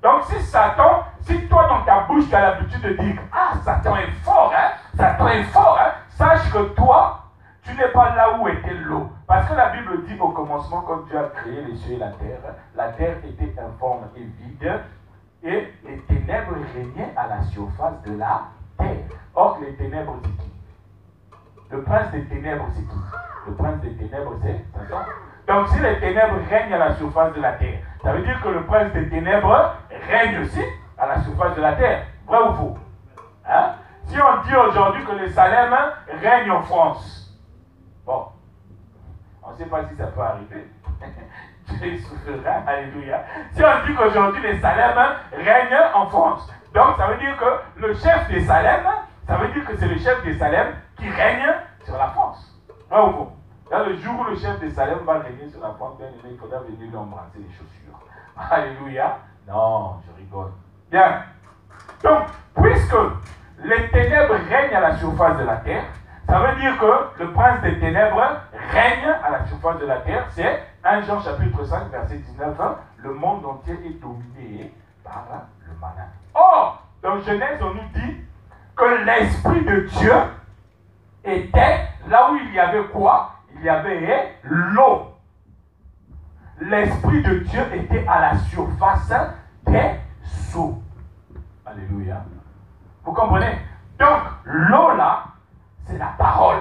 Donc si Satan, si toi dans ta bouche tu as l'habitude de dire « Ah, Satan est fort, hein, Satan est fort, hein », sache que toi, tu n'es pas là où était l'eau. Parce que la Bible dit au commencement, quand Dieu a créé les cieux et la terre était informe et vide, et les ténèbres régnaient à la surface de la terre. Or, les ténèbres, c'est qui? Le prince des ténèbres, c'est qui? Le prince des ténèbres, c'est Satan. Donc, si les ténèbres règnent à la surface de la terre, ça veut dire que le prince des ténèbres règne aussi à la surface de la terre. Vrai ou faux? Hein? Si on dit aujourd'hui que les Salem règnent en France, bon, on ne sait pas si ça peut arriver. Dieu est souverain, alléluia. Si on dit qu'aujourd'hui les Salem règnent en France, donc ça veut dire que le chef des Salem, ça veut dire que c'est le chef des Salem qui règne sur la France. Vrai ou faux? Dans le jour où le chef des Salem va régner sur la France, bien aimé, il faudra venir lui embrasser les chaussures. Alléluia. Non, je rigole. Bien. Donc, puisque les ténèbres règnent à la surface de la terre, ça veut dire que le prince des ténèbres règne à la surface de la terre. C'est 1 Jean chapitre 5, verset 19. Le monde entier est dominé par le malin. Or, dans Genèse, on nous dit que l'Esprit de Dieu était là où il y avait quoi? Il y avait l'eau. L'Esprit de Dieu était à la surface des eaux. Alléluia. Vous comprenez? Donc, l'eau là, c'est la parole.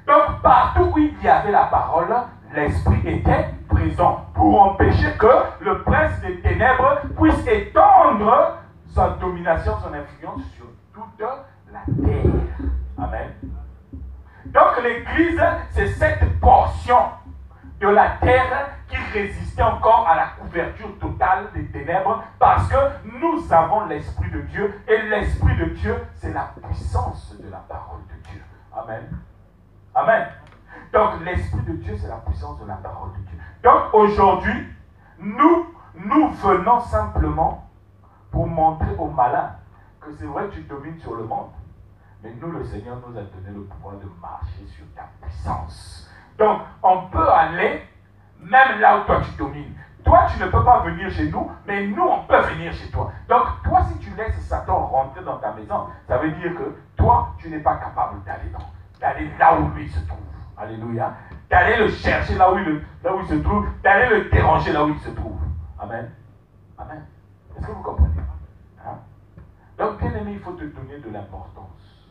Donc, partout où il y avait la parole, l'Esprit était présent pour empêcher que le prince des ténèbres puisse étendre sa domination, son influence sur toute la terre. Amen. Donc, l'Église, c'est cette portion de la terre qui résistait encore à la couverture totale des ténèbres parce que nous avons l'Esprit de Dieu et l'Esprit de Dieu, c'est la puissance de la parole de Dieu. Amen. Amen. Donc, l'Esprit de Dieu, c'est la puissance de la parole de Dieu. Donc, aujourd'hui, nous venons simplement pour montrer aux malins que c'est vrai que tu domines sur le monde, mais nous, le Seigneur nous a donné le pouvoir de marcher sur ta puissance. Donc, on peut aller même là où toi tu domines. Toi, tu ne peux pas venir chez nous, mais nous, on peut venir chez toi. Donc, toi, si tu laisses Satan rentrer dans ta maison, ça veut dire que toi, tu n'es pas capable d'aller là où lui se trouve. Alléluia. D'aller le chercher là où il se trouve, d'aller le déranger là où il se trouve. Amen. Amen. Est-ce que vous comprenez? Hein? Donc, bien aimé, il faut te donner de l'importance.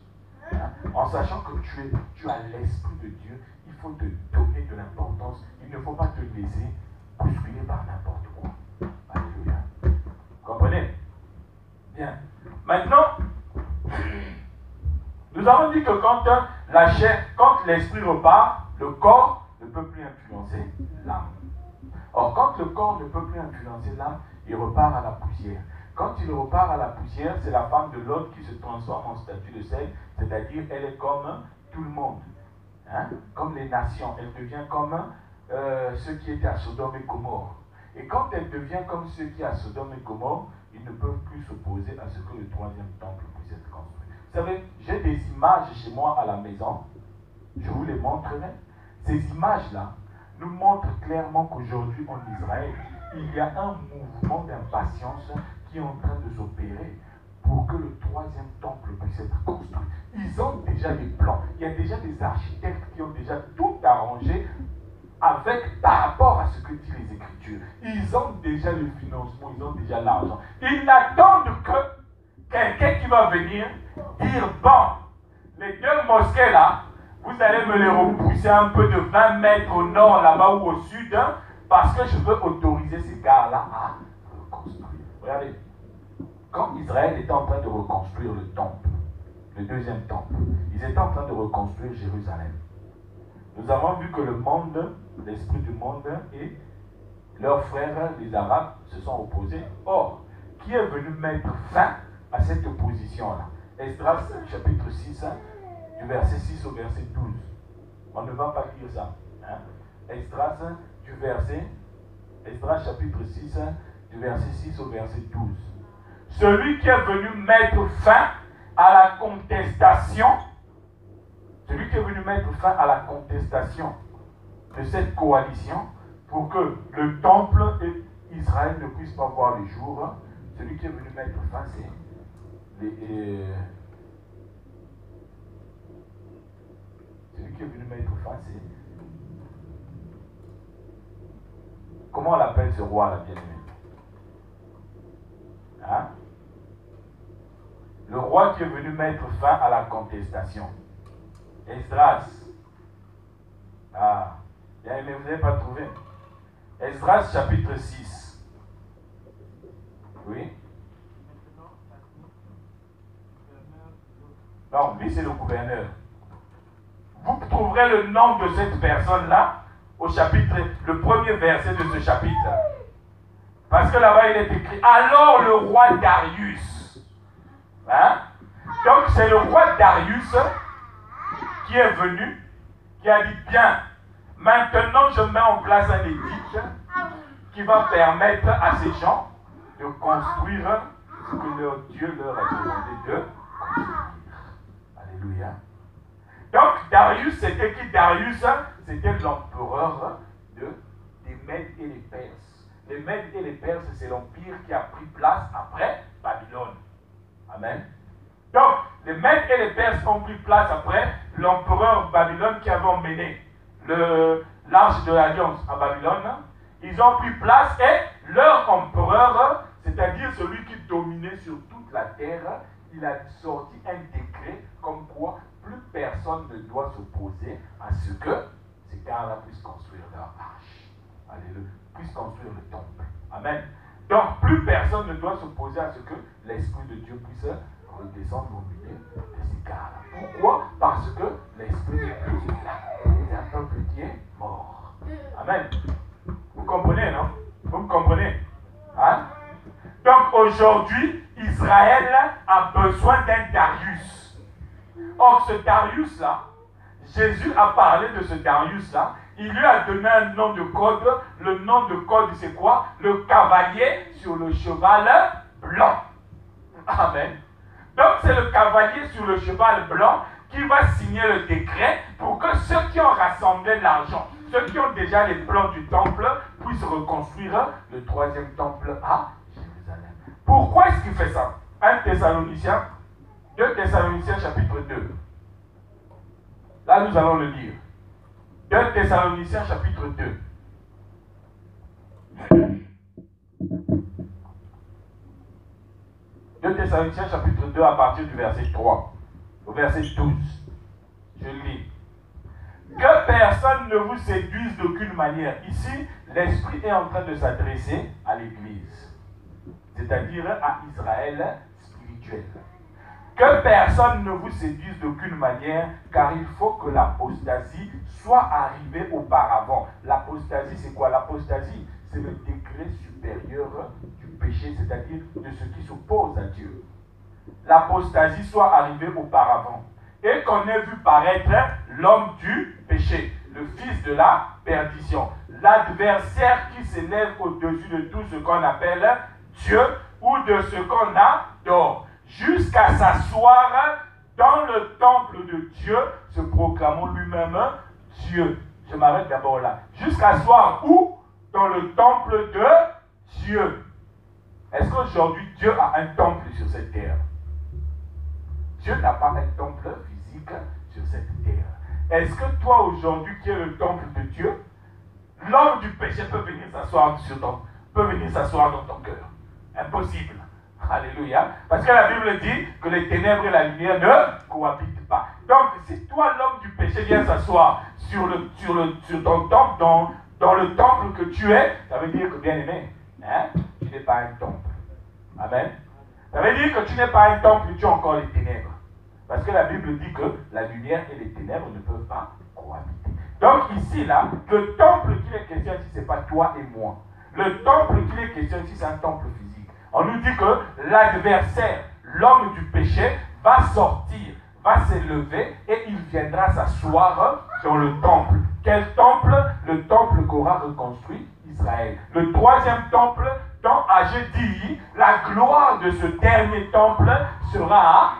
Hein? En sachant que tu as l'Esprit de Dieu, il faut te donner de l'importance. Il ne faut pas te laisser bousculer par n'importe quoi. Alléluia. Vous comprenez? Bien. Maintenant, nous avons dit que quand l'esprit repart, le corps ne peut plus influencer l'âme. Or, quand le corps ne peut plus influencer l'âme, il repart à la poussière. Quand il repart à la poussière, c'est la femme de l'autre qui se transforme en statue de sel, c'est-à-dire elle est comme tout le monde. Hein? Comme les nations, elle devient comme ceux qui étaient à Sodome et Gomorrhe. Et quand elle devient comme ceux qui étaient à Sodome et Gomorrhe, ils ne peuvent plus s'opposer à ce que le troisième temple puisse être construit. Vous savez, j'ai des images chez moi à la maison, je vous les montrerai. Ces images-là nous montrent clairement qu'aujourd'hui en Israël, il y a un mouvement d'impatience qui est en train de s'opérer pour que le troisième temple puisse être construit. Ils ont déjà des plans. Il y a déjà des architectes qui ont déjà tout arrangé par rapport à ce que disent les Écritures. Ils ont déjà le financement, ils ont déjà l'argent. Ils n'attendent que quelqu'un qui va venir dire, bon, les deux mosquées là, vous allez me les repousser un peu de 20 mètres au nord, là-bas ou au sud, hein, parce que je veux autoriser ces gars-là à reconstruire. Regardez, quand Israël était en train de reconstruire le temple, le deuxième temple, ils étaient en train de reconstruire Jérusalem. Nous avons vu que le monde, l'esprit du monde et leurs frères, les Arabes, se sont opposés. Or, qui est venu mettre fin à cette opposition-là? Esdras, chapitre 6, hein, du verset 6 au verset 12. On ne va pas lire ça. Hein. Esdras, Esdras, chapitre 6, hein, du verset 6 au verset 12. Celui qui est venu mettre fin à la contestation, celui qui est venu mettre fin à la contestation de cette coalition pour que le temple et Israël ne puissent pas voir le jour, celui qui est venu mettre fin, c'est celui qui est venu mettre fin, c'est... Comment on l'appelle ce roi là, bien-aimé? Hein? Le roi qui est venu mettre fin à la contestation. Esdras. Ah, bien aimé, vous n'avez pas trouvé. Esdras chapitre 6. Oui. Non, lui c'est le gouverneur. Vous trouverez le nom de cette personne-là au chapitre, le premier verset de ce chapitre. Parce que là-bas il est écrit, alors le roi Darius. Hein? Donc c'est le roi Darius qui est venu, qui a dit, bien, maintenant je mets en place un édicte qui va permettre à ces gens de construire ce que leur Dieu leur a demandé de construire. Alléluia. Donc Darius, c'était qui? Darius, c'était l'empereur des Mèdes et les Perses. Les Mèdes et les Perses, c'est l'empire qui a pris place après Babylone. Amen. Donc, les Mèdes et les Perses ont pris place après l'empereur Babylone qui avait emmené l'arche de l'alliance à Babylone. Ils ont pris place et leur empereur, c'est-à-dire celui qui dominait sur toute la terre, il a sorti un décret comme quoi plus personne ne doit s'opposer à ce que ces gars-là puissent construire leur arche. Alléluia. Puissent construire le temple. Amen. Donc, plus personne ne doit s'opposer à ce que l'Esprit de Dieu puisse redescendre au milieu de ces gars-là. Pourquoi? Parce que l'Esprit de Dieu est là. C'est un peuple qui est mort. Amen. Vous comprenez, non? Vous me comprenez? Hein? Donc, aujourd'hui, Israël a besoin d'un Darius. Or, ce Darius-là, Jésus a parlé de ce Darius-là. Il lui a donné un nom de code. Le nom de code, c'est quoi? Le cavalier sur le cheval blanc. Amen. Donc, c'est le cavalier sur le cheval blanc qui va signer le décret pour que ceux qui ont rassemblé l'argent, ceux qui ont déjà les plans du temple, puissent reconstruire le troisième temple à Jérusalem. Pourquoi est-ce qu'il fait ça? 1 Thessaloniciens, 2 Thessaloniciens chapitre 2. Là, nous allons le lire. 2 Thessaloniciens chapitre 2. De Thessaloniciens chapitre 2 à partir du verset 3 au verset 12. Je lis. Que personne ne vous séduise d'aucune manière. Ici, l'Esprit est en train de s'adresser à l'Église, c'est-à-dire à Israël spirituel. Que personne ne vous séduise d'aucune manière, car il faut que l'apostasie soit arrivée auparavant. L'apostasie, c'est quoi? L'apostasie, c'est le degré supérieur du péché, c'est-à-dire de ce qui s'oppose à Dieu. L'apostasie soit arrivée auparavant. Et qu'on ait vu paraître l'homme du péché, le fils de la perdition, l'adversaire qui s'élève au-dessus de tout ce qu'on appelle Dieu ou de ce qu'on adore, jusqu'à s'asseoir dans le temple de Dieu, se proclamant lui-même Dieu. Je m'arrête d'abord là. Jusqu'à s'asseoir où? Dans le temple de Dieu. Est-ce qu'aujourd'hui Dieu a un temple sur cette terre? Dieu n'a pas un temple physique sur cette terre. Est-ce que toi aujourd'hui qui es le temple de Dieu, l'homme du péché peut venir s'asseoir dans ton cœur? Impossible. Alléluia. Parce que la Bible dit que les ténèbres et la lumière ne cohabitent pas. Donc, si toi, l'homme du péché, viens s'asseoir sur ton temple, dans le temple que tu es, ça veut dire que, bien aimé, hein, tu n'es pas un temple. Amen. Ça veut dire que tu n'es pas un temple, tu as encore les ténèbres. Parce que la Bible dit que la lumière et les ténèbres ne peuvent pas cohabiter. Donc ici, là, le temple qu'il est question ici, ce n'est pas toi et moi. Le temple qu'il est question ici, c'est un temple physique. On nous dit que l'adversaire, l'homme du péché, va sortir, va s'élever et il viendra s'asseoir dans le temple. Quel temple? Le temple qu'aura reconstruit Israël. Le troisième temple, dans Agé dit, la gloire de ce dernier temple sera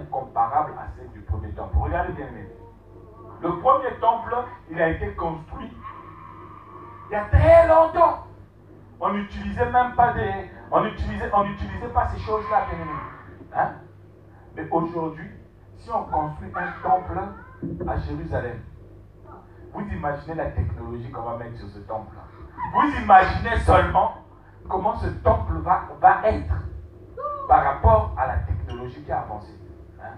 incomparable à celle du premier temple. Regardez bien, le premier temple, il a été construit il y a très longtemps. On n'utilisait même pas on n'utilisait pas ces choses-là, bien aimé. Hein? Mais aujourd'hui, si on construit un temple à Jérusalem, vous imaginez la technologie qu'on va mettre sur ce temple-là. Vous imaginez seulement comment ce temple va être par rapport à la technologie qui a avancé. Hein?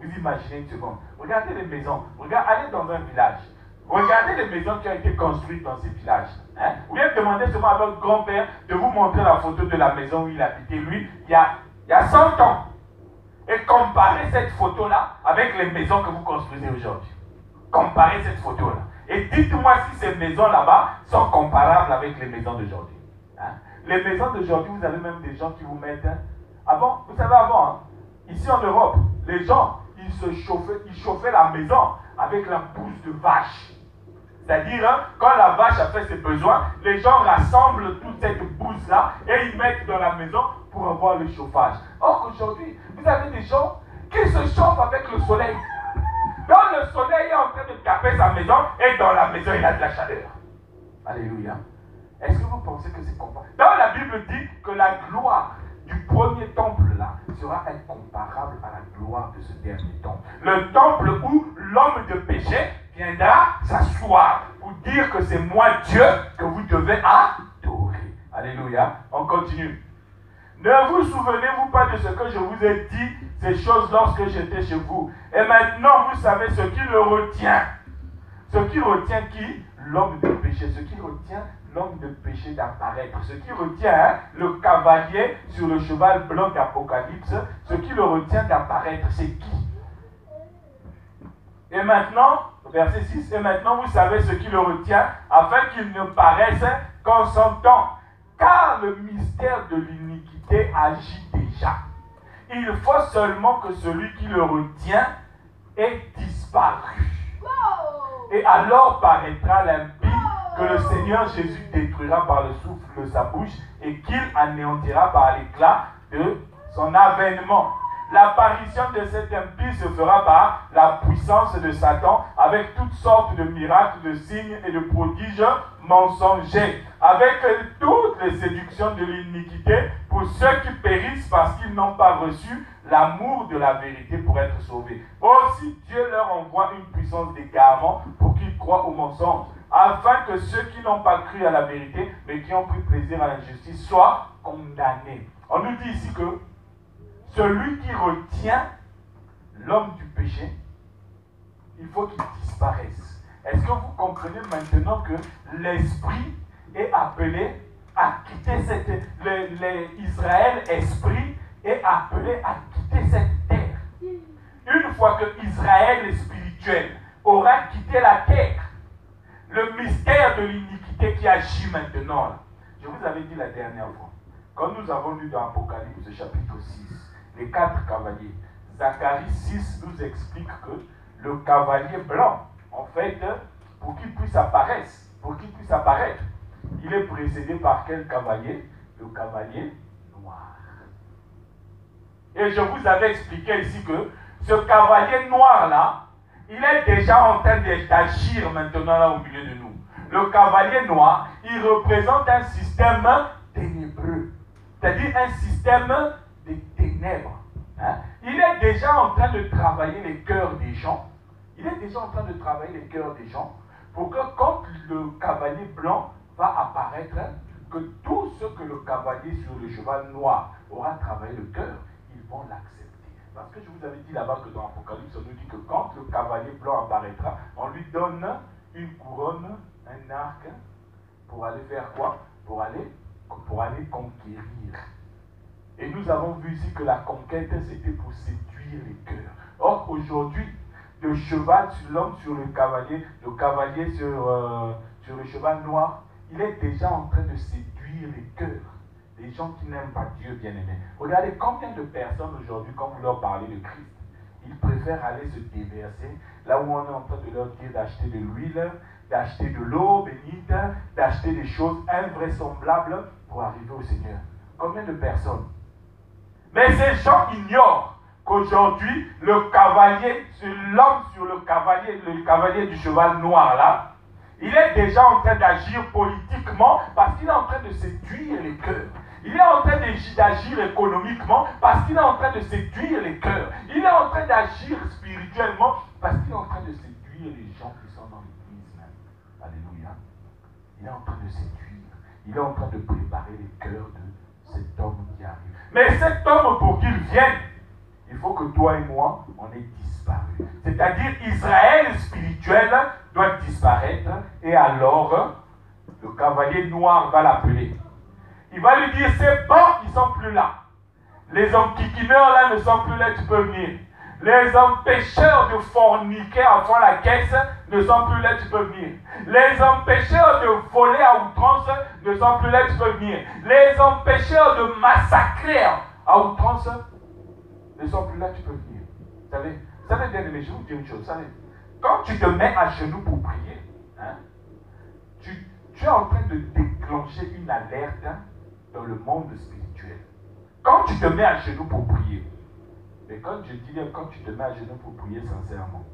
Vous imaginez une seconde. Regardez les maisons. Allez dans un village. Regardez les maisons qui ont été construites dans ces villages. Hein? Vous pouvez demander seulement à votre grand-père de vous montrer la photo de la maison où il habitait, lui, il y a 100 ans. Et comparez cette photo-là avec les maisons que vous construisez aujourd'hui. Comparez cette photo-là. Et dites-moi si ces maisons là-bas sont comparables avec les maisons d'aujourd'hui. Hein? Les maisons d'aujourd'hui, vous avez même des gens qui vous mettent... Avant, vous savez avant, hein, ici en Europe, les gens, ils chauffaient la maison avec la bouse de vache. C'est-à-dire, hein, quand la vache a fait ses besoins, les gens rassemblent toute cette bouse-là et ils mettent dans la maison pour avoir le chauffage. Or qu'aujourd'hui, vous avez des gens qui se chauffent avec le soleil. Donc le soleil est en train de taper sa maison et dans la maison, il y a de la chaleur. Alléluia. Est-ce que vous pensez que c'est comparable? Donc la Bible dit que la gloire du premier temple là sera incomparable à la gloire de ce dernier temple. Le temple où l'homme de péché viendra s'asseoir pour dire que c'est moi Dieu que vous devez adorer. Alléluia. On continue. Ne vous souvenez-vous pas de ce que je vous ai dit, ces choses lorsque j'étais chez vous? Et maintenant vous savez ce qui le retient. Ce qui retient qui? L'homme de péché. Ce qui retient l'homme de péché d'apparaître. Ce qui retient le cavalier sur le cheval blanc d'Apocalypse. Ce qui le retient d'apparaître, c'est qui? Et maintenant, verset 6, et maintenant vous savez ce qui le retient, afin qu'il ne paraisse qu'en son temps. Car le mystère de l'iniquité agit déjà. Il faut seulement que celui qui le retient ait disparu. Et alors paraîtra l'impie que le Seigneur Jésus détruira par le souffle de sa bouche et qu'il anéantira par l'éclat de son avènement. L'apparition de cet impie se fera par la puissance de Satan avec toutes sortes de miracles, de signes et de prodiges mensongers, avec toutes les séductions de l'iniquité pour ceux qui périssent parce qu'ils n'ont pas reçu l'amour de la vérité pour être sauvés. Aussi Dieu leur envoie une puissance d'égarement pour qu'ils croient au mensonge, afin que ceux qui n'ont pas cru à la vérité mais qui ont pris plaisir à l'injustice soient condamnés. On nous dit ici que celui qui retient l'homme du péché, il faut qu'il disparaisse. Est-ce que vous comprenez maintenant que l'esprit est appelé à quitter Israël esprit est appelé à quitter cette terre? Une fois que Israël spirituel aura quitté la terre, le mystère de l'iniquité qui agit maintenant, là, je vous avais dit la dernière fois, quand nous avons lu dans Apocalypse chapitre 6, les 4 cavaliers, Zacharie 6 nous explique que le cavalier blanc, en fait, pour qu'il puisse apparaître, il est précédé par quel cavalier? Le cavalier noir. Et je vous avais expliqué ici que ce cavalier noir-là, il est déjà en train d'agir maintenant là au milieu de nous. Le cavalier noir, il représente un système ténébreux, c'est-à-dire un système de ténèbres. Hein? Il est déjà en train de travailler les cœurs des gens. Pour que quand le cavalier blanc va apparaître, que tout ce que le cavalier sur le cheval noir aura travaillé le cœur, ils vont l'accepter. Parce que je vous avais dit là-bas que dans l'Apocalypse, on nous dit que quand le cavalier blanc apparaîtra, on lui donne une couronne, un arc, pour aller faire quoi? Pour aller conquérir. Et nous avons vu ici que la conquête, c'était pour séduire les cœurs. Or, aujourd'hui, le cheval sur l'homme, sur le cavalier sur le cheval noir, il est déjà en train de séduire les cœurs. Les gens qui n'aiment pas Dieu, bien-aimés. Regardez combien de personnes aujourd'hui, quand vous leur parlez de Christ, ils préfèrent aller se déverser là où on est en train de leur dire d'acheter de l'huile, d'acheter de l'eau bénite, d'acheter des choses invraisemblables pour arriver au Seigneur. Combien de personnes? Mais ces gens ignorent qu'aujourd'hui, le cavalier, l'homme sur le cavalier du cheval noir là, il est déjà en train d'agir politiquement parce qu'il est en train de séduire les cœurs. Il est en train d'agir économiquement parce qu'il est en train de séduire les cœurs. Il est en train d'agir spirituellement parce qu'il est en train de séduire les gens qui sont dans l'église même. Alléluia. Il est en train de séduire. Il est en train de préparer les cœurs de cet homme qui arrive. Mais cet homme, pour qu'il vienne, il faut que toi et moi, on ait disparu. C'est-à-dire, Israël spirituel doit disparaître et alors, le cavalier noir va l'appeler. Il va lui dire, c'est bon, ils ne sont plus là. Les enquiquineurs là ne sont plus là, tu peux venir. Les empêcheurs de forniquer avant la caisse ne sont plus là, tu peux venir. Les empêcheurs de voler à outrance ne sont plus là, tu peux venir. Les empêcheurs de massacrer à outrance ne sont plus là, tu peux venir. Vous savez bien aimé, je vous dis une chose, vous savez, quand tu te mets à genoux pour prier, hein, tu es en train de déclencher une alerte dans le monde spirituel. Quand tu te mets à genoux pour prier, mais quand je dis quand tu te mets à genoux pour prier sincèrement,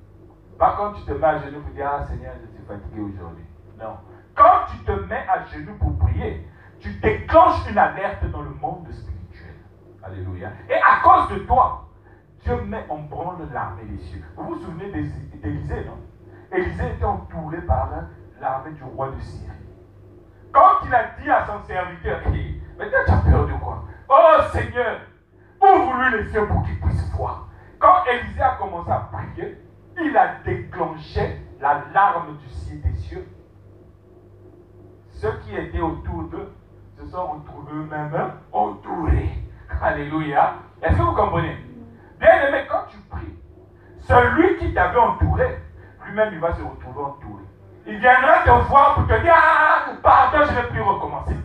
pas quand tu te mets à genoux pour dire, ah Seigneur, je suis fatigué aujourd'hui. Non. Quand tu te mets à genoux pour prier, tu déclenches une alerte dans le monde spirituel. Alléluia. Et à cause de toi, Dieu met en branle l'armée des cieux. Vous vous souvenez d'Élisée, non? Élisée était entouré par l'armée du roi de Syrie. Quand il a dit à son serviteur, mais tu as peur de quoi? Oh Seigneur, ouvre-lui les yeux pour qu'il puisse voir. Quand Élisée a commencé à prier, il a déclenché l'alarme du ciel des cieux. Ceux qui étaient autour d'eux se sont retrouvés eux-mêmes entourés. Alléluia. Est-ce que vous comprenez? Bien aimé, quand tu pries, celui qui t'avait entouré, lui-même il va se retrouver entouré. Il viendra te voir pour te dire, ah, pardon, je ne vais plus recommencer.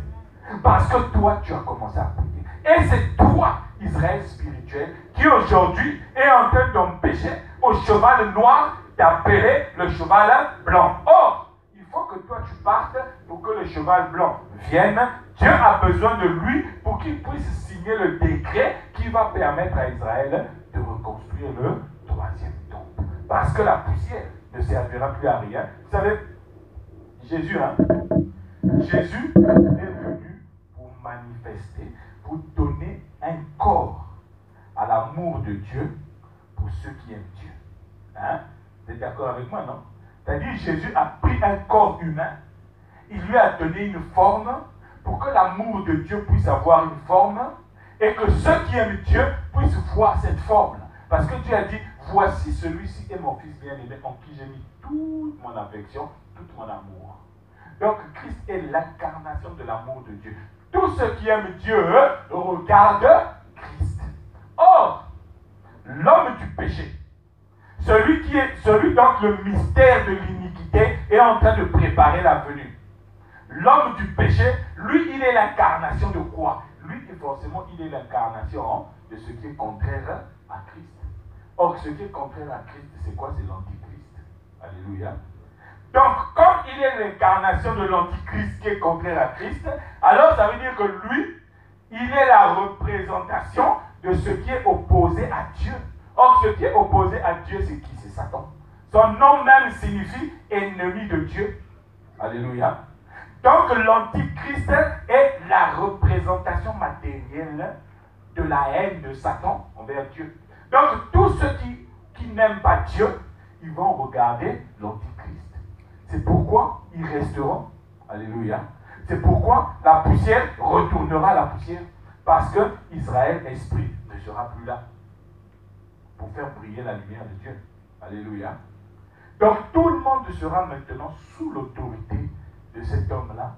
Parce que toi, tu as commencé à prier. Et c'est toi, Israël spirituel, qui aujourd'hui est en train d'empêcher au cheval noir d'appeler le cheval blanc. Or, il faut que toi tu partes pour que le cheval blanc vienne. Dieu a besoin de lui pour qu'il puisse signer le décret qui va permettre à Israël de reconstruire le troisième temple. Parce que la poussière ne servira plus à rien. Vous savez, Jésus est venu pour manifester, pour donner un corps à l'amour de Dieu pour ceux qui aiment Dieu. Hein? Vous êtes d'accord avec moi, non? C'est-à-dire Jésus a pris un corps humain, il lui a donné une forme pour que l'amour de Dieu puisse avoir une forme et que ceux qui aiment Dieu puissent voir cette forme. Parce que Dieu a dit, voici celui-ci est mon fils bien-aimé en qui j'ai mis toute mon affection, tout mon amour. Donc Christ est l'incarnation de l'amour de Dieu. Tous ceux qui aiment Dieu regardent Christ. Or, l'homme du péché, celui donc le mystère de l'iniquité est en train de préparer la venue. L'homme du péché, lui, il est l'incarnation de quoi? Lui, forcément, il est l'incarnation de ce qui est contraire à Christ. Or, ce qui est contraire à Christ, c'est quoi? C'est l'antichrist. Alléluia. Donc, comme il est l'incarnation de l'antichrist qui est contraire à Christ, alors ça veut dire que lui, il est la représentation de ce qui est opposé à Dieu. Or, ce qui est opposé à Dieu, c'est qui? C'est Satan. Son nom même signifie ennemi de Dieu. Alléluia. Donc, l'antichrist est la représentation matérielle de la haine de Satan envers Dieu. Donc, tous ceux qui n'aiment pas Dieu, ils vont regarder l'antichrist. C'est pourquoi ils resteront. Alléluia. C'est pourquoi la poussière retournera à la poussière. Parce que Israël, esprit, ne sera plus là. pour faire briller la lumière de Dieu. Alléluia. Donc tout le monde sera maintenant sous l'autorité de cet homme-là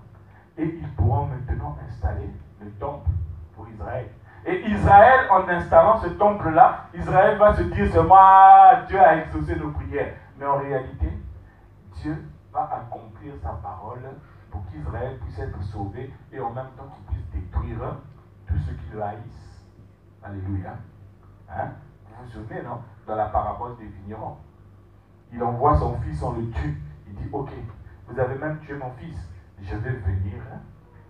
et ils pourront maintenant installer le temple pour Israël. Et Israël, en installant ce temple-là, Israël va se dire seulement Dieu a exaucé nos prières. Mais en réalité, Dieu va accomplir sa parole pour qu'Israël puisse être sauvé et en même temps qu'il puisse détruire tous ceux qui le haïssent. Alléluia. Hein? Vous vous souvenez, non? Dans la parabole des vignerons. Il envoie son fils, on le tue. Il dit, ok, vous avez même tué mon fils. Je vais venir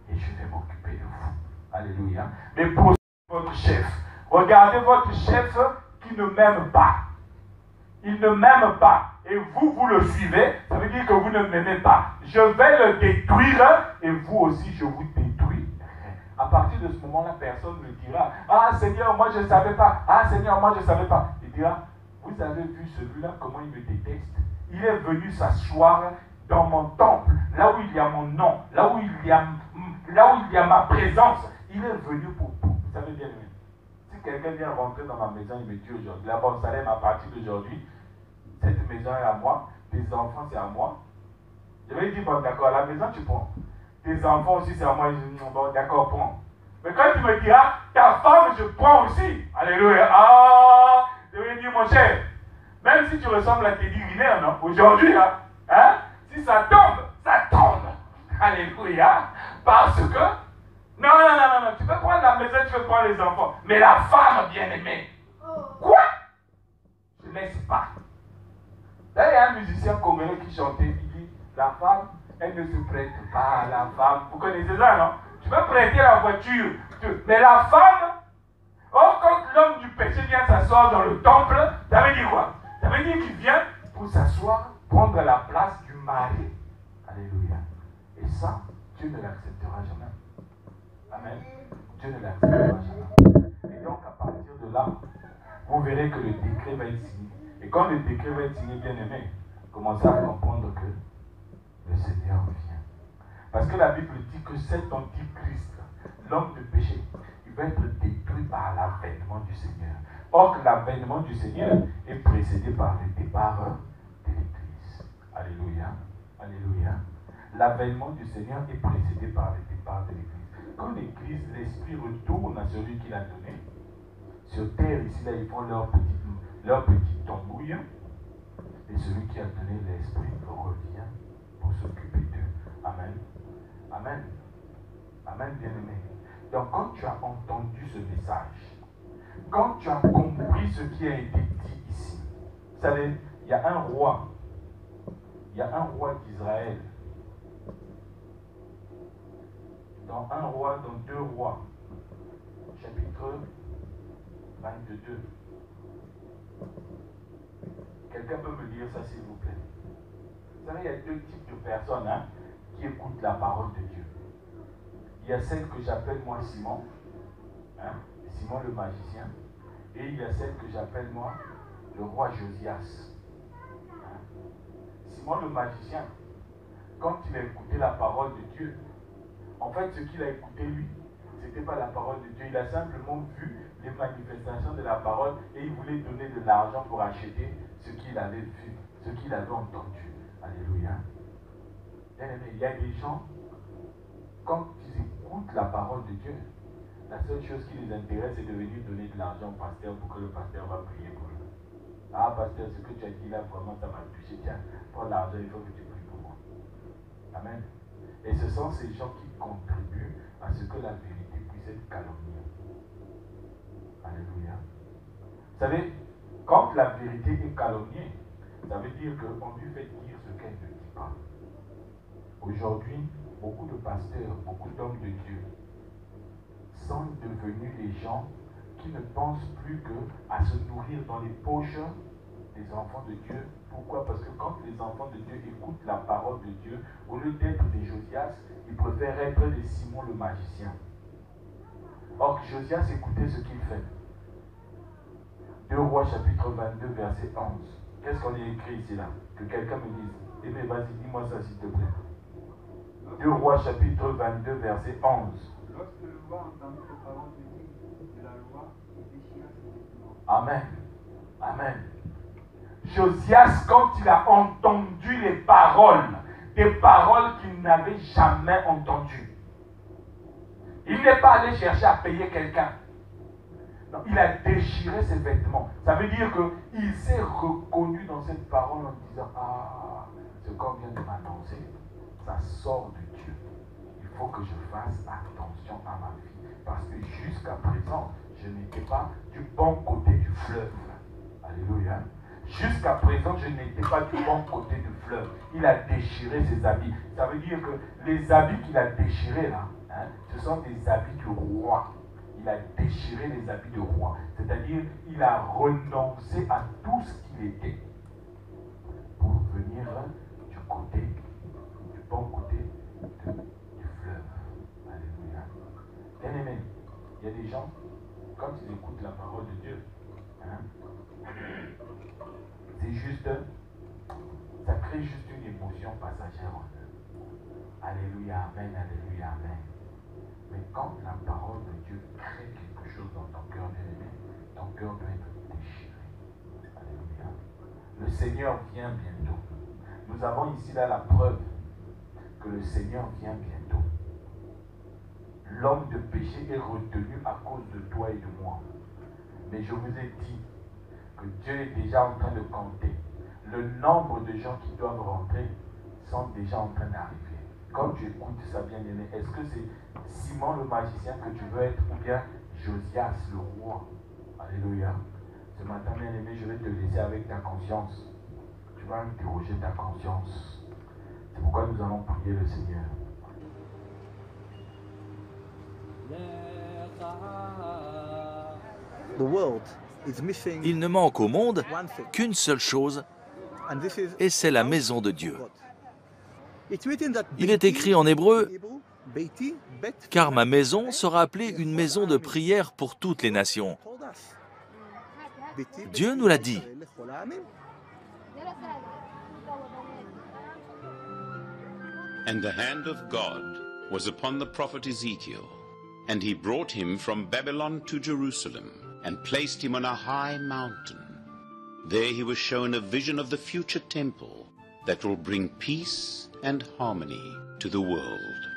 et je vais m'occuper de vous. Alléluia. Mais pour votre chef, regardez votre chef qui ne m'aime pas. Il ne m'aime pas. Et vous, vous le suivez. Ça veut dire que vous ne m'aimez pas. Je vais le détruire et vous aussi, je vous détruis. À partir de ce moment-là, personne ne dira, ah Seigneur, moi je ne savais pas. Ah Seigneur, moi je ne savais pas. Il dira, vous avez vu celui-là, comment il me déteste. Il est venu s'asseoir dans mon temple, là où il y a mon nom, là où il y a ma présence. Il est venu pour vous. Vous savez bien, si quelqu'un vient rentrer dans ma maison, il me dit aujourd'hui, la bonne Salem, à partir d'aujourd'hui, cette maison est à moi, tes enfants c'est à moi. Je vais lui dire, bon d'accord, la maison tu prends. Tes enfants aussi c'est à moi, je dis, bon d'accord, prends. Mais quand tu me diras, ta femme je prends aussi. Alléluia. Ah, je vais dire mon cher, même si tu ressembles à Teddy Riner, non, aujourd'hui, hein, si ça tombe, ça tombe. Alléluia. Parce que, non, tu peux prendre la maison, tu peux prendre les enfants. Mais la femme bien-aimée, quoi? Je ne laisse pas. Là, il y a un musicien congolais qui chantait, il dit, la femme, elle ne se prête pas à la femme. Vous connaissez ça, non? Tu peux prêter la voiture, mais la femme, oh, quand l'homme du péché vient s'asseoir dans le temple, ça veut dire quoi? Ça veut dire qu'il vient pour s'asseoir, prendre la place du mari. Alléluia. Et ça, Dieu ne l'acceptera jamais. Amen. Dieu ne l'acceptera jamais. Et donc, à partir de là, vous verrez que le décret va être signé. Et quand le décret va être signé, bien aimé, commencez à comprendre que le Seigneur vient. Parce que la Bible dit que cet antichrist, l'homme de péché, il va être détruit par l'avènement du Seigneur. Or que l'avènement du Seigneur est précédé par le départ de l'Église. Alléluia. Alléluia. L'avènement du Seigneur est précédé par le départ de l'Église. Quand l'Église, l'Esprit retourne à celui qui l'a donné, sur terre, ici, là, ils font leur petite tambouille. Et celui qui a donné l'Esprit revient pour s'occuper d'eux. Amen. Amen. Amen, bien-aimé. Donc, quand tu as entendu ce message, quand tu as compris ce qui a été dit ici, vous savez, il y a un roi. Il y a un roi d'Israël. Dans un roi, dans 2 rois, chapitre 22. Quelqu'un peut me lire ça, s'il vous plaît? Vous savez, il y a 2 types de personnes qui écoutent la parole de Dieu. Il y a celle que j'appelle moi Simon, Simon le magicien, et il y a celle que j'appelle moi le roi Josias. Simon le magicien, quand il a écouté la parole de Dieu, en fait, ce qu'il a écouté, lui, ce n'était pas la parole de Dieu. Il a simplement vu les manifestations de la parole et il voulait donner de l'argent pour acheter ce qu'il avait vu, ce qu'il avait entendu. Alléluia. Il y a des gens, quand ils écoutent la parole de Dieu, la seule chose qui les intéresse, c'est de venir donner de l'argent au pasteur pour que le pasteur va prier pour eux. Ah, pasteur, ce que tu as dit là, vraiment, ça m'a touché. Tiens, prends l'argent, il faut que tu pries pour moi. Amen. Et ce sont ces gens qui contribuent à ce que la vérité puisse être calomniée. Alléluia. Vous savez, quand la vérité est calomniée, ça veut dire qu'on lui fait dire ce qu'elle ne dit pas. Aujourd'hui, beaucoup de pasteurs, beaucoup d'hommes de Dieu sont devenus des gens qui ne pensent plus qu'à se nourrir dans les poches des enfants de Dieu. Pourquoi? Parce que quand les enfants de Dieu écoutent la parole de Dieu, au lieu d'être des Josias, ils préfèrent être des Simon le magicien. Or, Josias écoutait ce qu'il fait. 2 Rois chapitre 22 verset 11. Qu'est-ce qu'on a écrit ici là? Que quelqu'un me dise. Eh bien, vas-y, dis-moi ça s'il te plaît. 2 Rois chapitre 22 verset 11. Lorsque le roi entendit les paroles de la loi, il déchira ses vêtements. Amen. Amen. Josias, quand il a entendu les paroles, des paroles qu'il n'avait jamais entendues, il n'est pas allé chercher à payer quelqu'un. Non, il a déchiré ses vêtements. Ça veut dire qu'il s'est reconnu dans cette parole en disant, ah, ce qu'on vient de m'annoncer, ça sort de Dieu. Il faut que je fasse attention à ma vie. Parce que jusqu'à présent, je n'étais pas du bon côté du fleuve. Alléluia. Jusqu'à présent, je n'étais pas du bon côté du fleuve. Il a déchiré ses habits. Ça veut dire que les habits qu'il a déchirés là, ce sont des habits du roi. Il a déchiré les habits du roi. C'est-à-dire, il a renoncé à tout ce qu'il était pour venir du bon côté du fleuve. Alléluia. Bien aimé, il y a des gens, quand ils écoutent la parole de Dieu, c'est juste, ça crée juste une émotion passagère en eux. Alléluia, amen, alléluia, amen. Mais quand la parole de Dieu crée quelque chose dans ton cœur, bien-aimé, ton cœur doit être déchiré. Alléluia. Le Seigneur vient bientôt. Nous avons ici là la preuve que le Seigneur vient bientôt. L'homme de péché est retenu à cause de toi et de moi. Mais je vous ai dit que Dieu est déjà en train de compter. Le nombre de gens qui doivent rentrer sont déjà en train d'arriver. Quand tu écoutes ça, bien aimé, est-ce que c'est Simon le magicien que tu veux être ou bien Josias le roi? Alléluia. Ce matin, bien aimé, je vais te laisser avec ta conscience. Tu vas interroger ta conscience. C'est pourquoi nous allons prier le Seigneur. Il ne manque au monde qu'une seule chose, et c'est la maison de Dieu. Il est écrit en hébreu, « Car ma maison sera appelée une maison de prière pour toutes les nations. » Dieu nous l'a dit. And the hand of God was upon the prophet Ezekiel, and he brought him from Babylon to Jerusalem, and placed him on a high mountain. There he was shown a vision of the future temple that will bring peace and harmony to the world.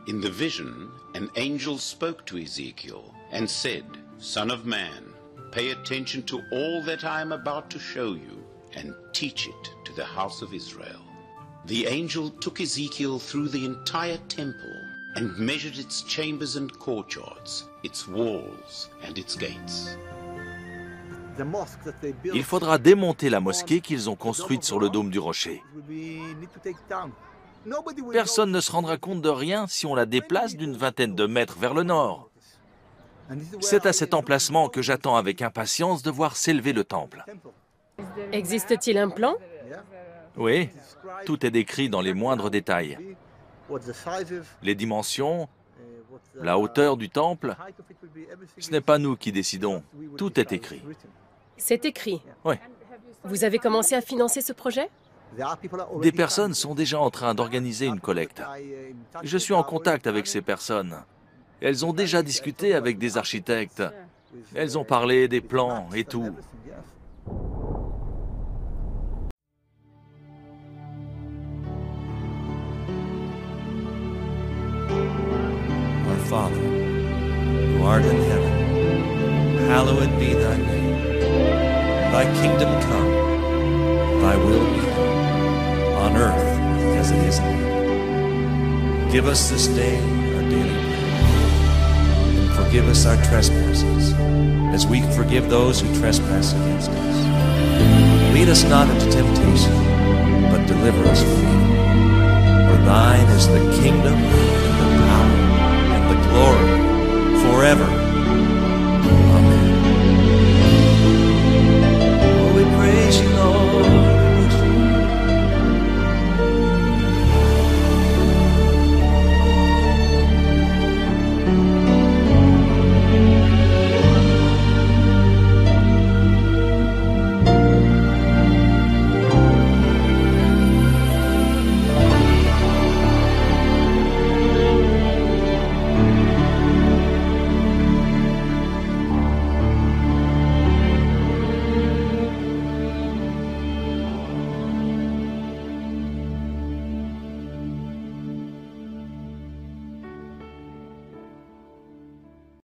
In the vision, an angel spoke to Ezekiel and said, "Son of man, pay attention to all that I am about to show you, and teach it to the house of Israel." The angel took Ezekiel through the entire temple and measured its chambers and courtyards, its walls and its gates. Il faudra démonter la mosquée qu'ils ont construite sur le dôme du rocher. Personne ne se rendra compte de rien si on la déplace d'une vingtaine de mètres vers le nord. C'est à cet emplacement que j'attends avec impatience de voir s'élever le temple. Existe-t-il un plan? Oui, tout est décrit dans les moindres détails. Les dimensions, la hauteur du temple, ce n'est pas nous qui décidons, tout est écrit. C'est écrit. Oui. Vous avez commencé à financer ce projet? Des personnes sont déjà en train d'organiser une collecte. Je suis en contact avec ces personnes. Elles ont déjà discuté avec des architectes. Elles ont parlé des plans et tout. Our Father, who art in heaven, hallowed be thy name. Thy kingdom come, thy will be done, on earth as it is in heaven. Give us this day our daily bread, and forgive us our trespasses, as we forgive those who trespass against us. Lead us not into temptation, but deliver us from evil. For thine is the kingdom, and the power, and the glory, forever.